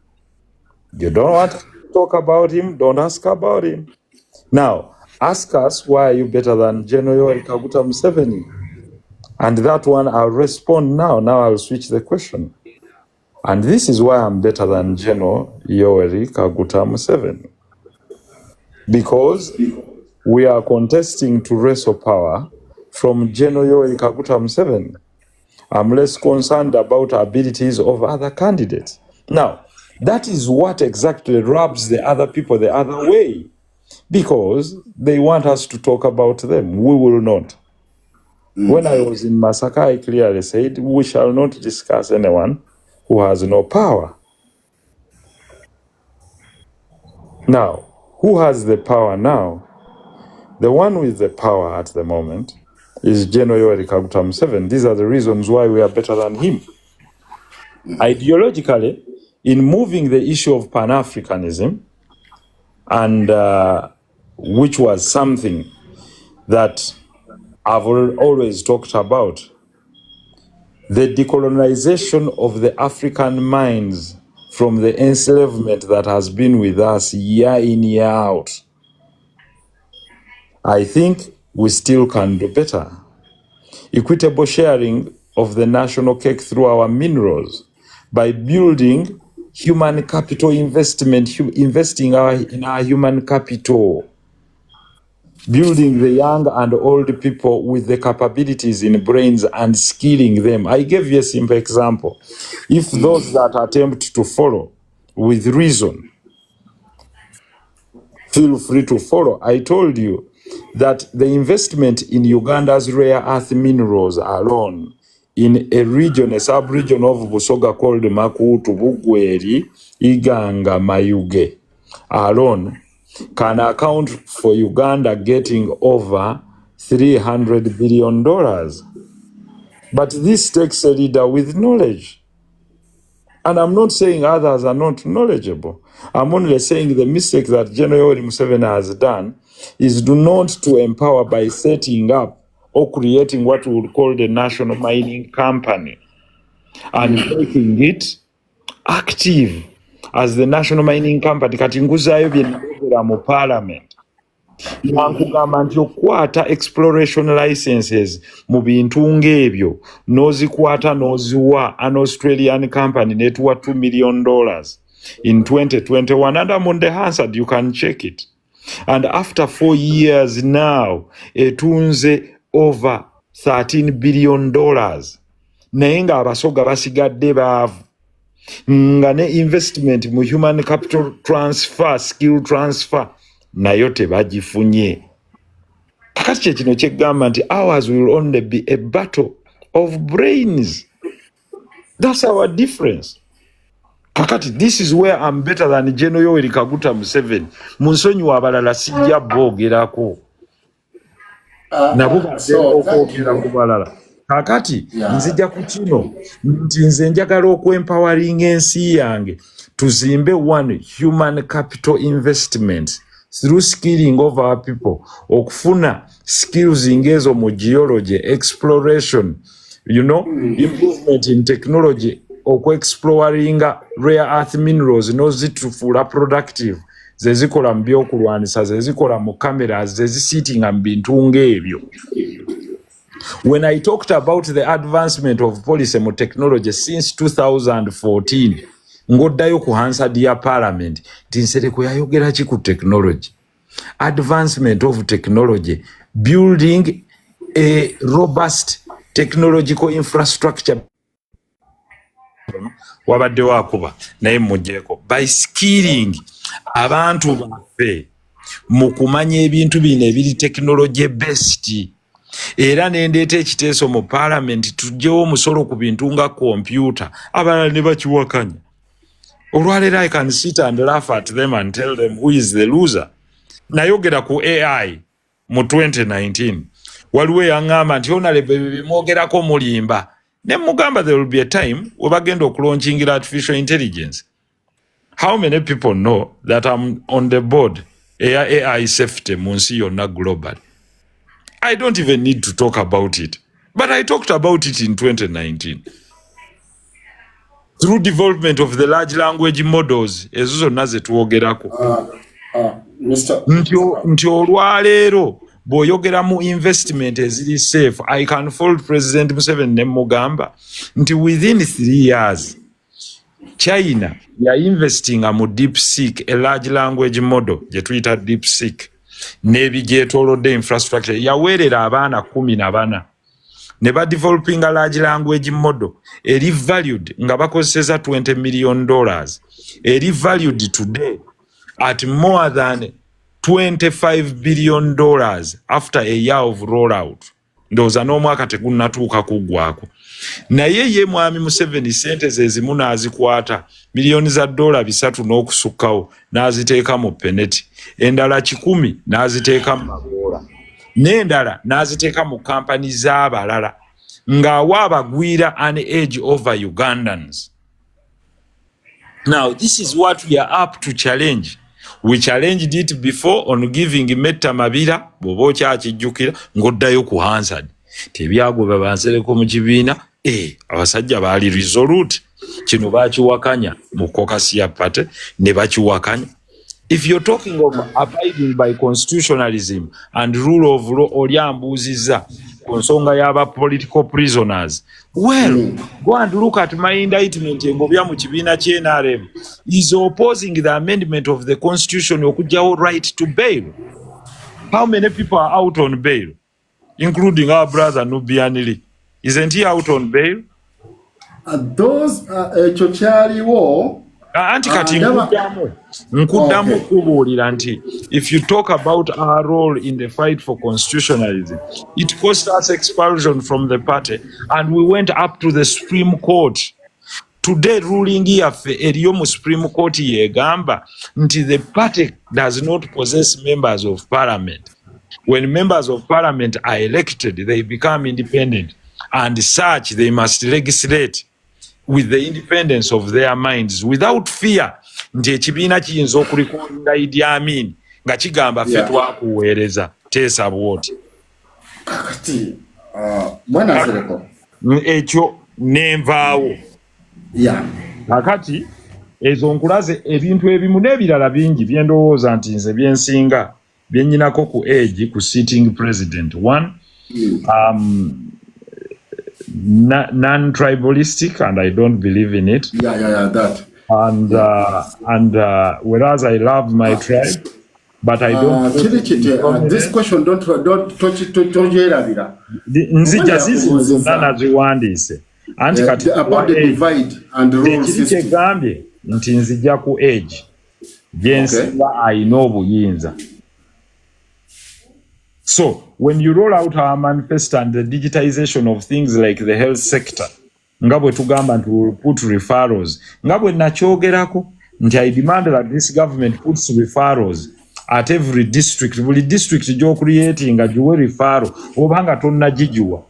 You don't want to talk about him, don't ask about him. Now, ask us, why are you better than General Yoweri Kaguta Museveni? And that one, I'll respond now. Now I'll switch the question. And this is why I'm better than General Yoweri Kaguta Museveni. Because we are contesting to wrestle power from General Yoweri Kaguta Museveni. I'm less concerned about abilities of other candidates. Now, that is what exactly rubs the other people the other way, because they want us to talk about them. We will not. When I was in Masaka, I clearly said, we shall not discuss anyone who has no power. Now, who has the power now? The one with the power at the moment is General Yoweri Kaguta Museveni. These are the reasons why we are better than him. Ideologically, in moving the issue of Pan-Africanism, and which was something that I've always talked about, the decolonization of the African minds from the enslavement that has been with us year in, year out. I think we still can do better. Equitable sharing of the national cake through our minerals by building human capital investment, investing in our human capital, building the young and old people with the capabilities in brains and skilling them. I gave you a simple example. If those that attempt to follow with reason, feel free to follow. I told you that the investment in Uganda's rare earth minerals alone in a region, a sub-region of Busoga called Makutu, Bugweri, Iganga, Mayuge alone can account for Uganda getting over $300 billion. But this takes a leader with knowledge. And I'm not saying others are not knowledgeable. I'm only saying the mistake that General Museveni has done is not to empower by setting up or creating what we would call the national mining company and making it active as the national mining company. Kati nguzayo byenayogera mu parliament. Nankugamba nti okwata exploration licenses mu bintu ng'ebyo n'ozikwata n'oziwa an Australian company netuwa $2 million in 2021, and I'm on the Hansard, you can check it. And after 4 years now, etunze over $13 billion. Naye nga abasoga basigadde baavu. Nga ne investment mu human capital transfer, skill transfer, nayo tebagifunye. Kakati kyekino kyegamba nti ours will only be a battle of brains. That's our difference. Kakati, this is where I'm better than General Yoweri Kaguta Museveni. Munsonyi abalala sijja boogerako. Nabo badde okwogera ku balala. Kakati, nzija ku kino nti nze njagala okwempowering ensi yange tuzimbe one human capital investment through skilling of our people, okufuna skills ingezo mu geology, exploration, improvement in technology, exploring rare earth minerals, nozitufuula productive, zezikola mu byokulwanisa, zezikola mu cameras, zezisitinga mu bintu ng'ebyo. When I talked about the advancement of policy and technology since 2014, ngoddayo ku Hansard ya Parliament, Nsereko yayogera ki ku technology? Advancement of technology, building a robust technological infrastructure. Wabadde wakuba naye mujeko by skilling abantu baffe mu kumanya ebintu bino ebiri technology based. Era nendeeta ekiteeso mu Parliament tujjewo omusolo ku bintu nga computer, abalala ne bakiwakanya. Olwaleero I can sit and laugh at them and tell them who is the loser. Nayogera ku AI mu 2019. Waliwo yaŋŋamba nti honorable bimwogerako mulimba. Ne mugamba there will be a time we bagenda okulaunchingira artificial intelligence. How many people know that I'm on the board AI safety mu nsi yonna global? I don't even need to talk about it. But I talked about it in 2019. Through development of the large language models, ezo zonna ze tuwogerako. Nti olwaleero bw'oyogera mu investment eziri safe, I can fold President Museveni ne mugamba nti within 3 years, China ya investing mu DeepSeek, a large language model, gye tuyita DeepSeek. Nebigyetoolodde infrastructure yaweerera abaana 14 ne ba developing a large language model eri valued nga bakozeseza $20 million, eri valued today at more than $25 billion after a year of rollout. Ndowooza n'omwaka tegunnatuuka kuggwako. Naye ye mwami Museveni sente ze zimu n'azikwata miliyoni za $300 n'okusukkawo n'aziteeka mu peneti, endala 100 n'aziteeka mu maboola, n'endala n'aziteeka mu kampani z'abalala ng'awa abagwira an edge over Ugandans. Now this is what we are up to challenge. We challenged it before on giving Metta Mabira, bw'oba okyakijjukira, ng'oddayo ku Hansard. Tebyagoba Nsereko mu kibiina, abasajja baali resolute. kino bakiwakanya mu Caucasia Party ne bakiwakanya. If you're talking of abiding by constitutionalism and rule of law, olyambuziza ku nsonga y'aba political prisoners, well, go and look at my indictment engobya mu kibiina ky'NRM is opposing the amendment of the constitution okujjawo right to bail. How many people are out on bail, including our brother Nubianili? Isn't he out on bail? Those chochaliwo Anti kati nkuddamu kubuulira nti if you talk about our role in the fight for constitutionalism, it cost us expulsion from the party and we went up to the Supreme Court. Today ruling yaffe eriyo mu Supreme Court yegamba nti the party does not possess members of parliament. When members of parliament are elected, they become independent, and such they must legislate with the independence of their minds without fear nti ekibiina kiyinza okulikonda Idi Amin nga kigamba ffe twakuweereza teesa bwoti. Kakati bwana Nsereko ekyo nenvaawo. Kakati ezo nkulaze ebintu ebimu n'ebirala bingi bye ndowooza nti nze byensinga byennyinako ku age ku sitting president. One, non-tribalistic, and I don't believe in it. That. And whereas I love my tribe, but I don't. This question don't touch it. Nzija zizi zonna ziwandiise. Anti kati about the divide and the rule system. Ekigambye nti nzija ku age gyensinga ayina obuyinza. So when you roll out our manifesto and the digitization of things like the health sector, ngabwe tugamba nti will put referrals, ngabwe nakyogerako nti I demand that this government puts referrals at every district. Buli district jo creating a juwe referral obanga tonna jijuwa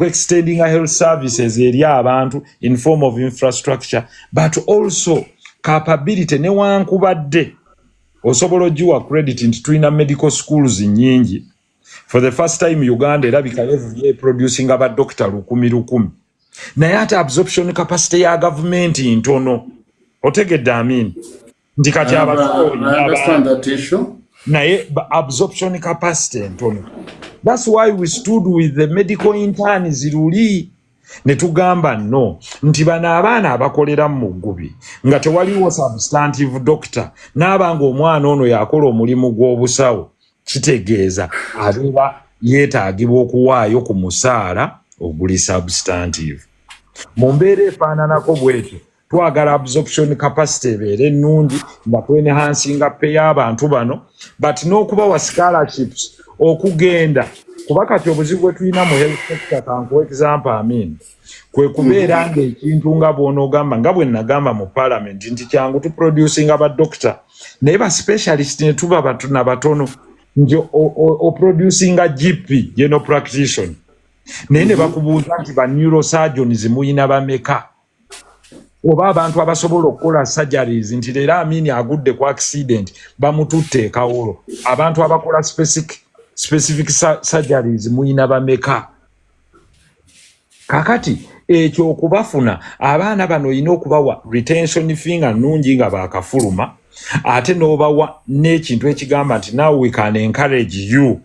extending health services eri abantu in form of infrastructure, but also capability newankubadde osobola ojiwa credit nti tulina medical schools nyingi. For the first time Uganda erabika every year producing about doctor 1,000. Naye ate absorption capacity ya government ntono. Otegedde Amin nti kati naye absorption capacity ntono. That's why we stood with the medical interns luli ne tugamba no nti bana abaana abakolera mu ggubi nga tewaliwo substantive doctor n'abanga omwana ono yakola omulimu gw'obusawo, kitegeeza abeera yeetaagibwa okuwaayo ku musaala oguli substantive. Mu mbeera efaananako bwetyo twagala absorption capacity ebeere ennungi nga twenehansinga pay y'abantu bano, but n'okubawa scholarships okugenda kuba kati obuzibu bwe tulina mu health sector. Kankuwa example Amin, kwe kubeera ng'ekintu nga bw'onoogamba nga bwe nagamba mu parliament nti kyangu tuproducing abadokita naye ba specialist ne tuba batuna batono nti oproducing a GP general practitioner naye ne bakubuuza nti ba neurosurgeons muyina bameka oba abantu abasobola okukola surgeries nti leero Amin agudde ku accident bamututte e Kawolo, abantu abakola specific surgeries muyina bameka. Kakati ekyo okubafuna abaana bano oyina okubawa retention fee nga nnungi nga baakafuluma, ate n'obawa n'ekintu ekigamba nti now we can encourage you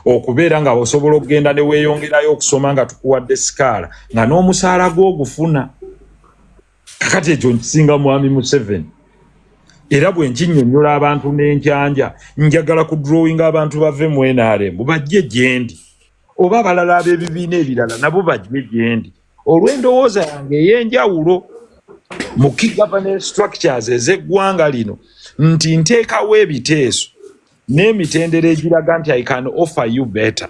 okubeera nga osobola okugenda ne weeyongerayo okusoma nga tukuwadde sikaala nga n'omusaala gw'ogufuna. Kakati ekyo nkisinga Mwami Museveni. Era bwe nkinnyonnyola abantu n'enkyanja njagala ku drawing abantu bave mu NRM bajje gyendi, oba abalala ab'ebibiina ebirala nabo bajje gyendi. Olw'endowooza yange ey'enjawulo mu key governance structures ez'eggwanga lino nti nteekawo ebiteeso n'emitendera egiraga nti I can offer you better.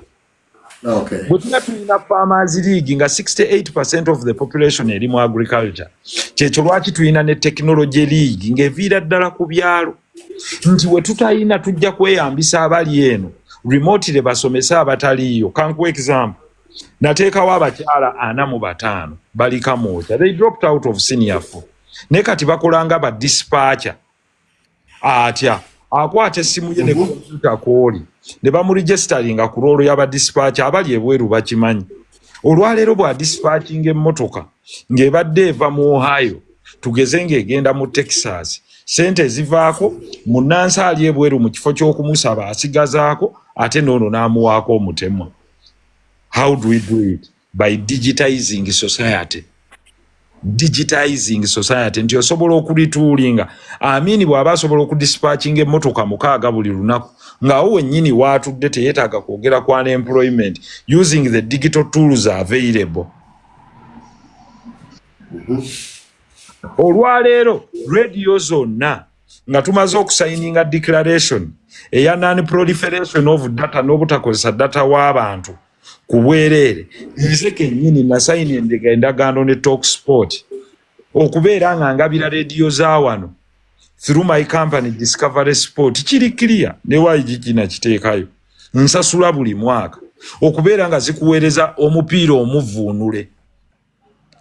Bwe tuba tulina Farmers League nga 68% of the population eri mu agriculture, kyekyo lwaki tulina ne Technology League ng'eviira ddala ku byalo, nti we tutayina tujja kweyambisa abali eno remotely basomese abataliiyo. Kankuwa example, nateekawo abakyala 45 bali Kamwokya, they dropped out of senior 4 naye kati bakolanga ba dispatcher. Atya akwata essimu ye ne computer kooli ne bamuregisteringa ku loolo y'aba dispatcher abali ebweru bakimanyi. Olwaleero bwa dispatching emmotoka ng'ebadde eva mu Ohio tugeze ng'egenda mu Texas sente zivaako munnansi ali ebweru mu kifo ky'okumusaba asigazaako ate n'ono n'amuwaako omutemwa. How do we do it? By digitizing society. Digitizing society nti osobola okulituulinga amini bw'aba asobola okudispatchinga emmotoka 6 buli lunaku ng'awo wennyini waatudde teyeetaaga kwogera ku unemployment using the digital tools available. Olwaleero radio zonna nga tumaze okusayininga declaration eya non-proliferation of data n'obutakozesa data w'abantu ku bwereere nze kennyini nasayina endagaano ne Talksport okubeera nga ngabira radio za wano through my company Discovery Sport kiri clear ne waayigi nakiteekayo nsasula buli mwaka okubeera nga zikuweereza omupiira omuvuunule.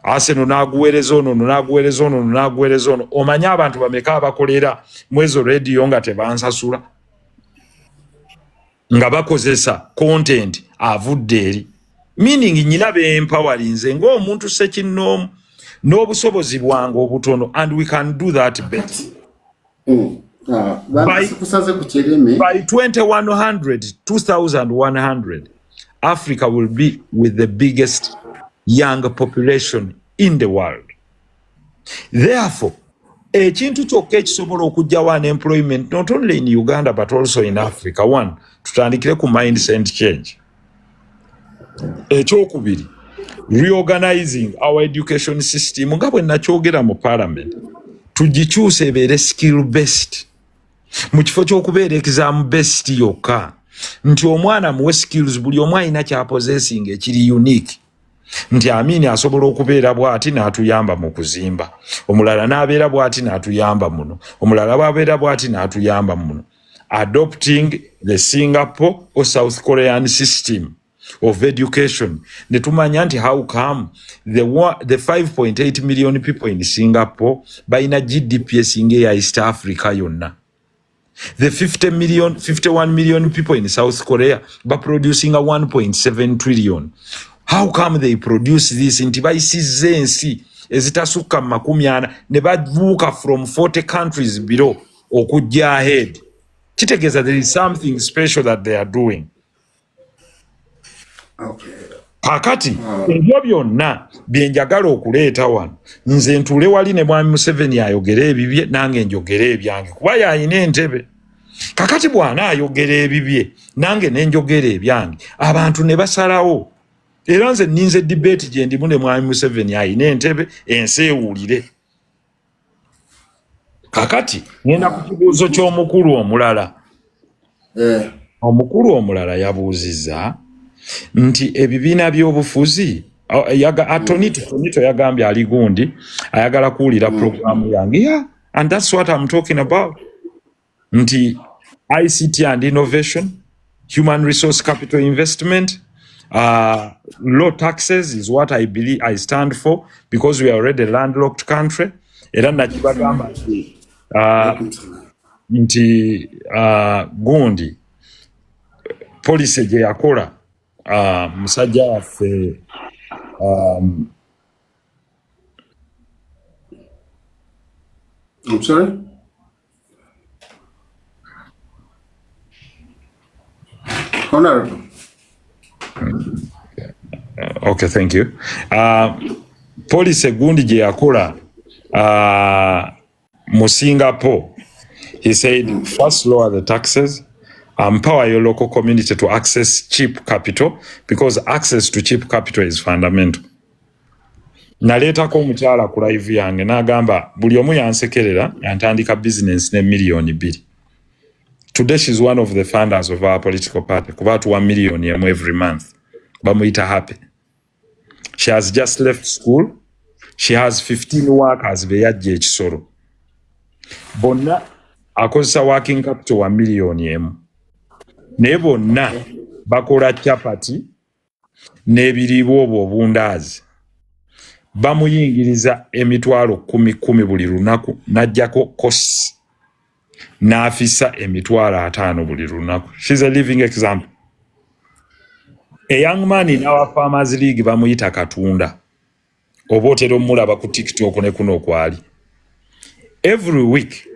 Arsenal n'aguweereza ono n'aguweereza ono n'aguweereza ono omanyi abantu bameka abakolera mwezo radio nga tebansasula nga bakozesa content avudde eri meaning nyina beempawalinze ng'omuntu sekinnoomu n'obusobozi bwange obutono and we can do that better. By 2100 Africa will be with the biggest young population in the world. Therefore, ekintu kyokka ekisobola okugyawo unemployment not only in Uganda but also in Africa. One, tutandikire ku mindset change. Ekyokubiri, reorganizing our education system nga bwe nakyogera mu parliament tugikyuse ebeere skill based mu kifo ky'okubeera exam based yokka nti omwana muwe skills buli omu alina kyapossessing ekiri unique nti amini asobola okubeera bw'ati n'atuyamba mu kuzimba omulala n'abeera bw'ati n'atuyamba muno omulala bw'abeera bw'ati n'atuyamba muno. Adopting the Singapore or South Korean system of education netumanya nti how come the 5.8 million people in Singapore balina GDP esinga ya East Africa yonna. The 51 million people in South Korea are producing a 1.7 trillion. How come they produce this? Nti bayisize ensi ezitasukka 40 ne bavuuka from 40 countries below okujja ahead. Kitegeeza there is something special that they are doing. Okay. Kakati ebyo byonna byenjagala okuleeta wano nze ntuule wali ne mwami Museveni ayogera ebibye nange njogera ebyange kuba yayina entebe. Kakati bwana ayogera ebibye nange nenjogera ebyange abantu ne basalawo era nze ninze debate gye ndimu ne mwami Museveni ayina entebe ensi ewulire. Kakati ngenda ku kibuuzo ky'omukulu omulala. Omukulu omulala yabuuzizza nti ebibiina by'obufuzi Tonito yagambye ali gundi ayagala kuwulira programu yange. Yeah, and that's what I'm talking about. Nti ICT and innovation, human resource capital investment, low taxes is what I believe I stand for because we are already a landlocked country. Era nakibagamba nti gundi police gye yakola musajja waffe I'm sorry? Honorable. Okay, thank you. Police gundi gye yakola mu Singapore, he said first lower the taxes, empower your local community to access cheap capital because access to cheap capital is fundamental. Naleetako omukyala ku live yange n'agamba buli omu yansekerera yantandika business ne $2 million. Today she's one of the founders of our political party. Kuba $1 million every month. Bamuyita happy. She has just left school. She has 15 workers beyajja ekisoro. Bonna akozesa working capital $1 million. Ne bonna bakola chapati n'ebiriibwa obwo obundaazi. Bamuyingiriza emitwalo 10 buli lunaku n'ajjako kosi n'afisa emitwalo 5 buli lunaku. She's a living example. A young man in our Farmers League bamuyita Katunda. Oba otera omulaba ku TikTok ne kuno kwali. every week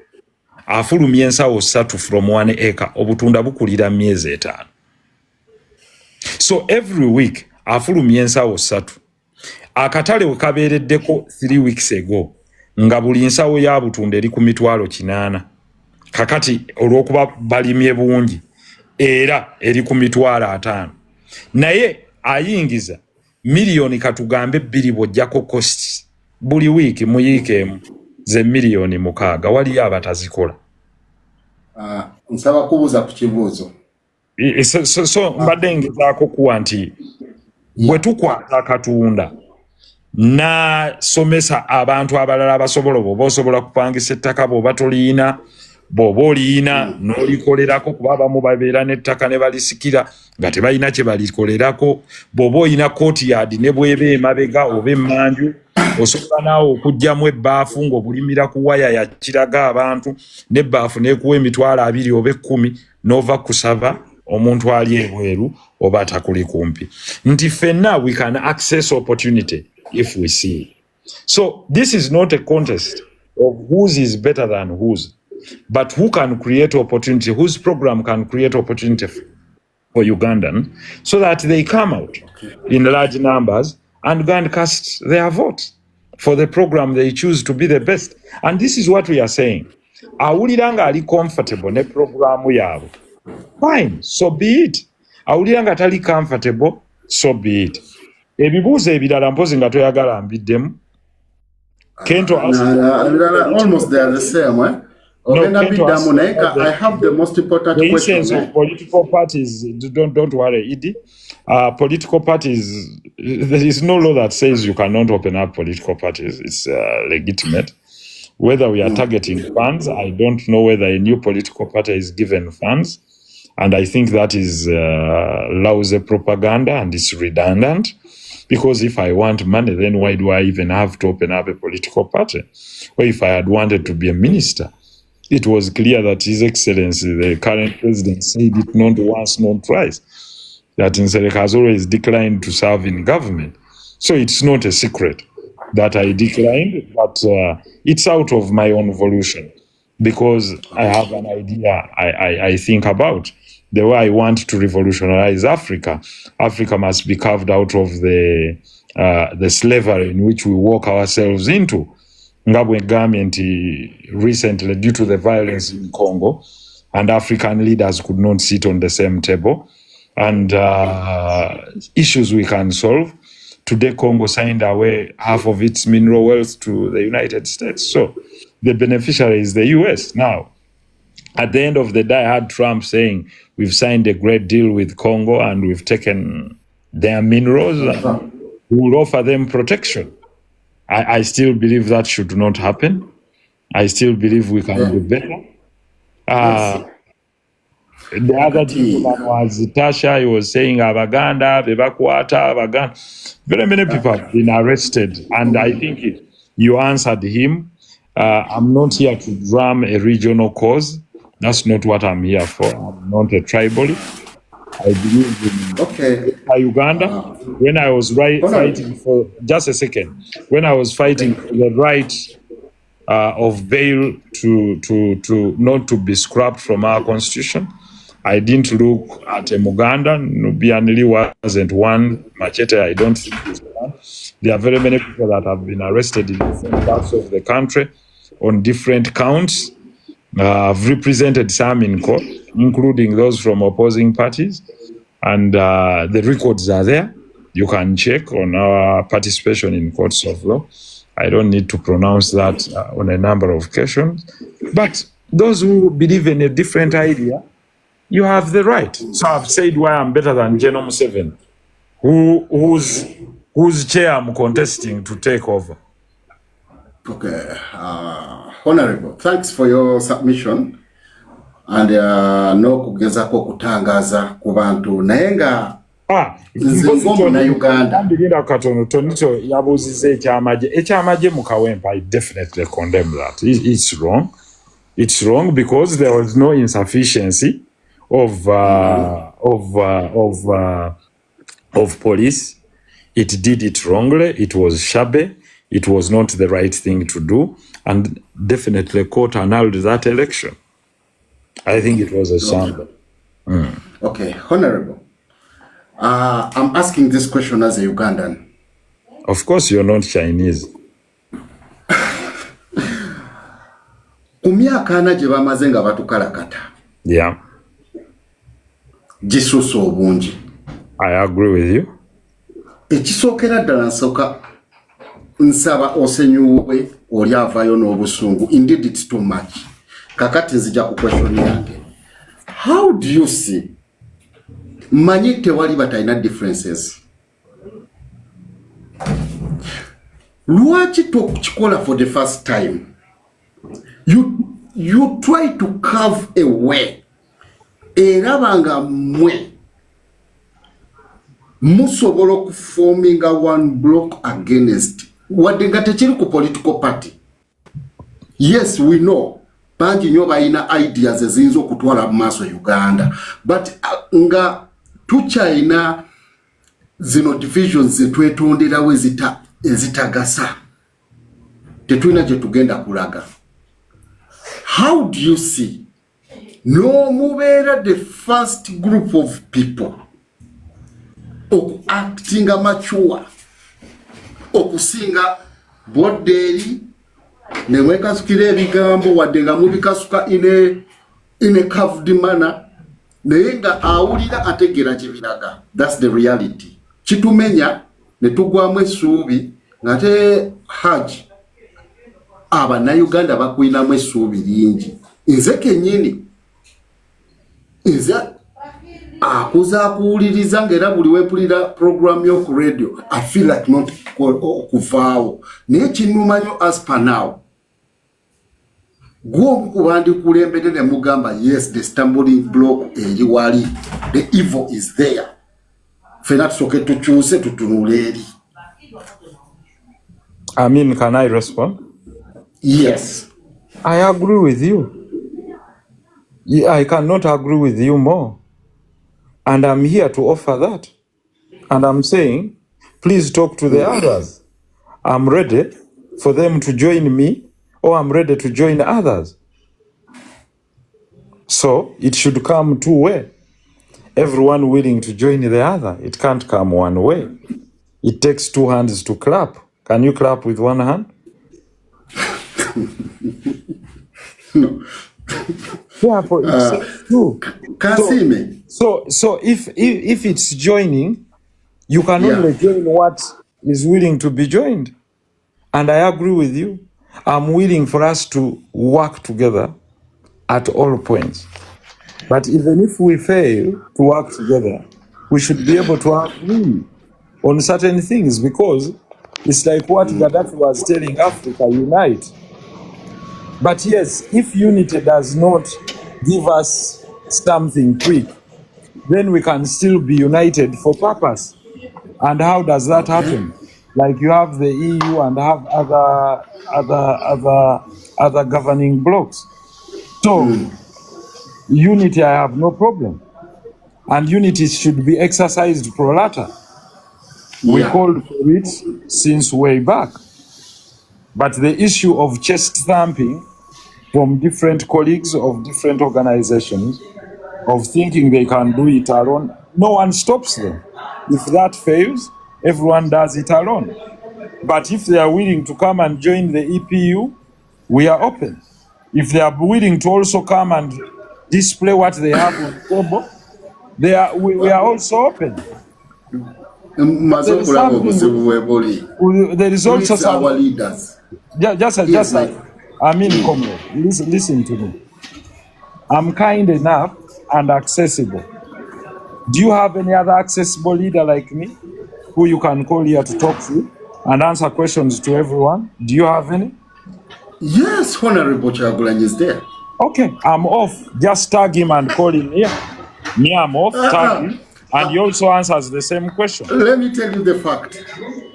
afulumya ensawo 3 from 1 acre obutunda bukulira myezi 5. So every week afulumya ensawo 3. Akatale we kabeereddeko 3 weeks ago nga buli nsawo ya butunda eri ku mitwalo 8. Kakati olw'okuba balimye bungi era eri ku mitwalo 5. Naye ayingiza miliyoni katugambe 2 bw'ojjako costs buli wiiki muyiikeemu ze miliyoni 6 waliyo abatazikola. Nsaba kubuuza ku kibuuzo. So mbadde ngezaako kuwa nti bwe tukwata akatunda n'asomesa abantu abalala abasobola bw'oba osobola kupangisa ettaka bw'oba toliina bw'oba oliina n'olikolerako kuba abamu babeera n'ettaka ne balisikira nga tebalina kye balikolerako bw'oba olina courtyard ne bw'eba emabega oba emmanju osobola naawe okuggyamu ebbaafu ng'obulimira ku waya ya kiraga abantu n'ebbaafu n'ekuwa emitwalo 2 oba 10 n'ova kusaba omuntu ali ebweru oba atakuli kumpi nti ffenna we can access opportunity if we see it. So this is not a contest of whose is better than whose, but who can create opportunity, whose program can create opportunity for Ugandan so that they come out in large numbers and go and cast their vote for the program they choose to be the best. And this is what we are saying. Awulira nga ali comfortable ne programu yaabwe. Fine, so be it. Awulira nga tali comfortable, so be it. Ebibuuzo ebirala mpozi nga toyagala mbiddemu. Kento almost they are the same, eh? I have the most important question. Of political parties, don't worry, Idi. Political parties, there is no law that says you cannot open up political parties. It's legitimate. Whether we are targeting funds, I don't know whether a new political party is given funds. And I think that is lousy propaganda and it's redundant. Because if I want money, then why do I even have to open up a political party? Or if I had wanted to be a minister, it was clear that His Excellency, the current president, said it not once, not twice, that Nsereko has always declined to serve in government. So it's not a secret that I declined, but it's out of my own volition because I have an idea I think about. The way I want to revolutionize Africa, Africa must be carved out of the slavery in which we walk ourselves into. Ngabwe government recently, due to the violence in Congo, and African leaders could not sit on the same table, and issues we can solve. Today, Congo signed away half of its mineral wealth to the United States. So the beneficiary is the US now. At the end of the day, I had Trump saying, we've signed a great deal with Congo and we've taken their minerals and we will offer them protection. I still believe that should not happen. I still believe we can do better. The other gentleman was Tasha. He was saying, Abaganda, Bebakwata, Abaganda. Very many people have been arrested. And I think you answered him. I'm not here to drum a regional cause. That's not what I'm here for. I'm not a tribalist. I believe in Uganda. When I was fighting for, just a second, when I was fighting for the right of bail to not to be scrapped from our constitution, I didn't look at a Muganda. Nubianili wasn't one. Machete, I don't think is one. There are very many people that have been arrested in different parts of the country on different counts. I've represented some in court, including those from opposing parties, and the records are there. You can check on our participation in courts of law. I don't need to pronounce that on a number of occasions. But those who believe in a different idea, you have the right. So I've said why I'm better than Genome 7, whose chair I'm contesting to take over. Okay. Honorable, thanks for your submission. And no kugezako kutangaza ku bantu nayenga nzingomu na Uganda. Ndinda katono tonito yabuzize ekyamaje mu Kawempe. I definitely condemn that. It's wrong. It's wrong because there was no insufficiency of police. It did it wrongly. It was shabby. it was not the right thing to do, and definitely court annulled that election. I think it was a sham. Okay, Honorable. I'm asking this question as a Ugandan. Of course, you're not Chinese. Kumyaka ana gye bamaze nga batukalakata. Yeah. Gisusse obungi. I agree with you. Ekisookera ddala nsaba osenyuwe oli avaayo n'obusungu. Indeed, it's too much. Kakati nzija ku question yange. How do you see? Manyi tewali batalina differences. Lwaki tokikola for the first time? You try to carve a way. Era nga mwe musobola okuforminga one block against wadde nga tekiri ku political party. Yes, we know bangi nnyo balina ideas eziyinza okutwala mu maaso Uganda, but nga tukyalina zino divisions zetwetonderawo ezitagasa, tetulina gye tugenda kulaga. How do you see? No mubeera the first group of people acting mature, okusinga boderi nemwekasukira ebigambo wadde nga mubikasuka in a carved manner, naye nga awulira ategera gye biraga. That's the reality. Kitumenya ne tugwamu essuubi ngate Haji Abannayuganda bakwinamu essuubi lingi. Nze kennyini nze akuza akuwuliriza ng'era buli wempulira program y'oku radio I feel like not okuvaawo, naye kinnuma nnyo as per now. Gw'okubandikulembedde ne mugamba yes, the stumbling block eri wali, the evil is there. Fena tusooke tukyuse tutunule eri. I mean, can I respond? Yes. I agree with you. I cannot agree with you more. And I'm here to offer that. And I'm saying, please talk to the others. I'm ready for them to join me, or I'm ready to join others. So it should come two ways. Everyone willing to join the other. It can't come one way. It takes two hands to clap. Can you clap with one hand? No. Yeah, for it's true. So if it's joining, you can only join what is willing to be joined. And I agree with you. I'm willing for us to work together at all points. But even if we fail to work together, we should be able to agree on certain things, because it's like what Gaddafi was telling Africa, unite. But yes, if unity does not give us something quick, then we can still be united for purpose. And how does that happen? Like you have the EU and have other governing blocks. So unity, I have no problem. And unity should be exercised pro rata. We called for it since way back. But the issue of chest thumping from different colleagues of different organizations, of thinking they can do it alone, no one stops them. If that fails, everyone does it alone. But if they are willing to come and join the EPU, we are open. If they are willing to also come and display what they have on the table, we are also open. There is also some our leaders. Just I mean, comrade, listen to me. I'm kind enough and accessible. Do you have any other accessible leader like me who you can call here to talk to and answer questions to everyone? Do you have any? Yes, Honorable Kyagulanyi is there. Okay, I'm off. Just tag him and call him here. Me, I'm off. Tag him. And he also answers the same question. Let me tell you the fact.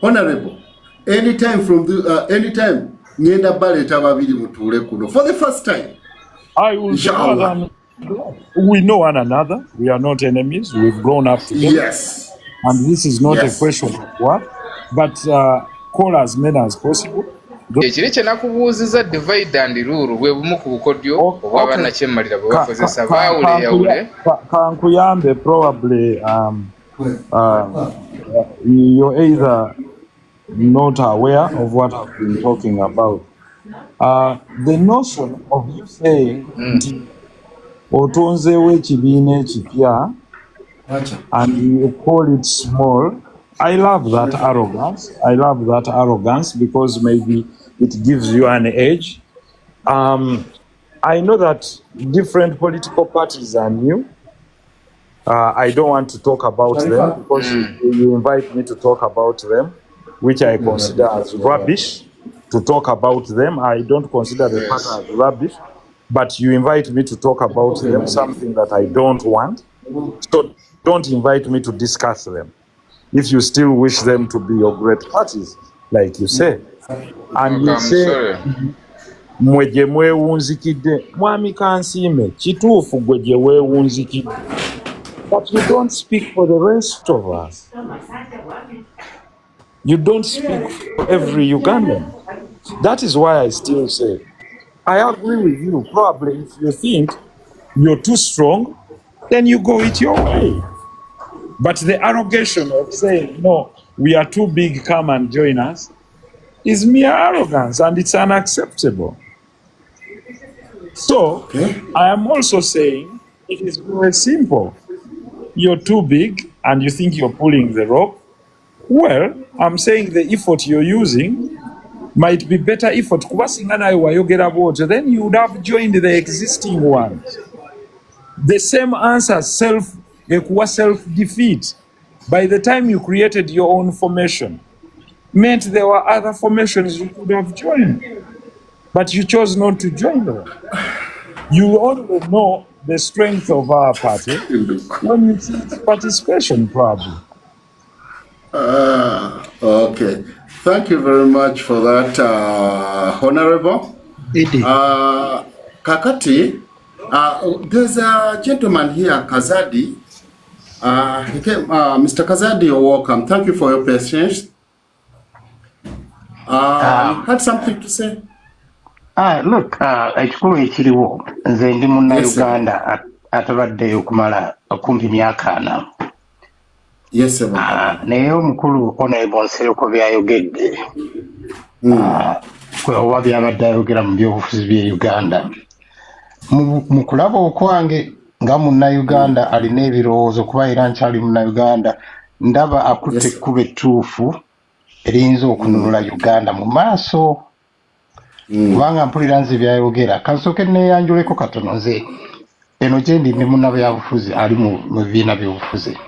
Honorable, anytime Nyenda Baleta Babiri Mutule Kuno, for the first time, I will say we know one another. We are not enemies. We've grown up together. Yes. And this is not a question of what. But call as many as possible. ekiri kye nakubuuziza divide and rule bwe bumu ku bukodyo obw'abannakyemalira bwe bakozesa baawule yawule kankuyambe probably you're either not aware of what I've been talking about. The notion of you saying otonzeewo ekibiina ekipya and you call it small, I love that arrogance. I love that arrogance because maybe it gives you an edge. I know that different political parties are new. I don't want to talk about them because you invite me to talk about them, which I consider as rubbish. To talk about them, I don't consider the party as rubbish, but you invite me to talk about them, something that I don't want. So don't invite me to discuss them if you still wish them to be your great parties, like you say. And you say, mweje mwewunzikidde mwami kansiime kituufu gwe gye weewunzikidde, but you don't speak for the rest of us. You don't speak for every Ugandan. That is why I still say, I agree with you. Probably if you think you're too strong, then you go it your way. But the arrogation of saying, no, we are too big, come and join us, is mere arrogance, and it's unacceptable. So, I am also saying, it is very simple. You're too big, and you think you're pulling the rope. Well, I'm saying the effort you're using might be better effort. Then you would have joined the existing ones. The same answer, self-defeat. By the time you created your own formation, meant there were other formations you could have joined, but you chose not to join them. You only know the strength of our party when you see its participation, probably. Okay. Thank you very much for that, Honorable. Kakati, there's a gentleman here, Kazadi. He came, Mr. Kazadi, you're welcome. Thank you for your patience. You had something to say? Look, ekikulu ekiriwo nze ndi munnayuganda atabaddeyo okumala okumpi myaka 4. Yes, sir. Naye omukulu Honorable Nsereko byayogedde oba byabadde ayogera mu byobufuzi bye Uganda. Mu kulaba okwange nga munnayuganda alina ebirowoozo kuba era nkyali munnayuganda, ndaba akutte ekkubo ettuufu eriyinza okununula Uganda mu maaso. Kubanga mpulira nze byayogera, kansooke neeyanjuleko katono nze eno gye ndi munnabyabufuzi ali mu bibiina by'obufuzi.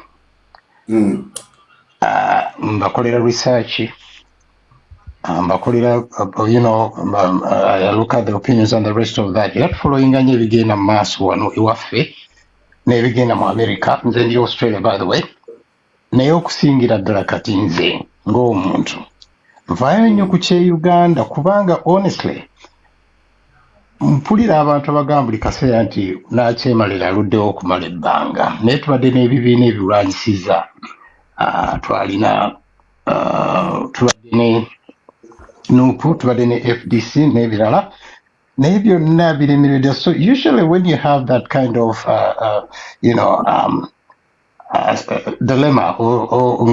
Mbakolera research, mbakolera, I look at the opinions and the rest of that. Yet following anye ebigenda mu maaso wano ewaffe n'ebigenda mu America, nze ndi Australia by the way, naye okusingira ddala kati nze ng'omuntu nvaayo nnyo ku kye-Uganda kubanga honestly mpulira abantu abagamba buli kaseera nti nakyemalira aluddewo okumala ebbanga, naye tubadde n'ebibiina ebirwanyisiza. Twalina tubadde ne NUP, tubadde ne FDC n'ebirala, naye byonna biremeredde. So usually when you have that kind of dilemma or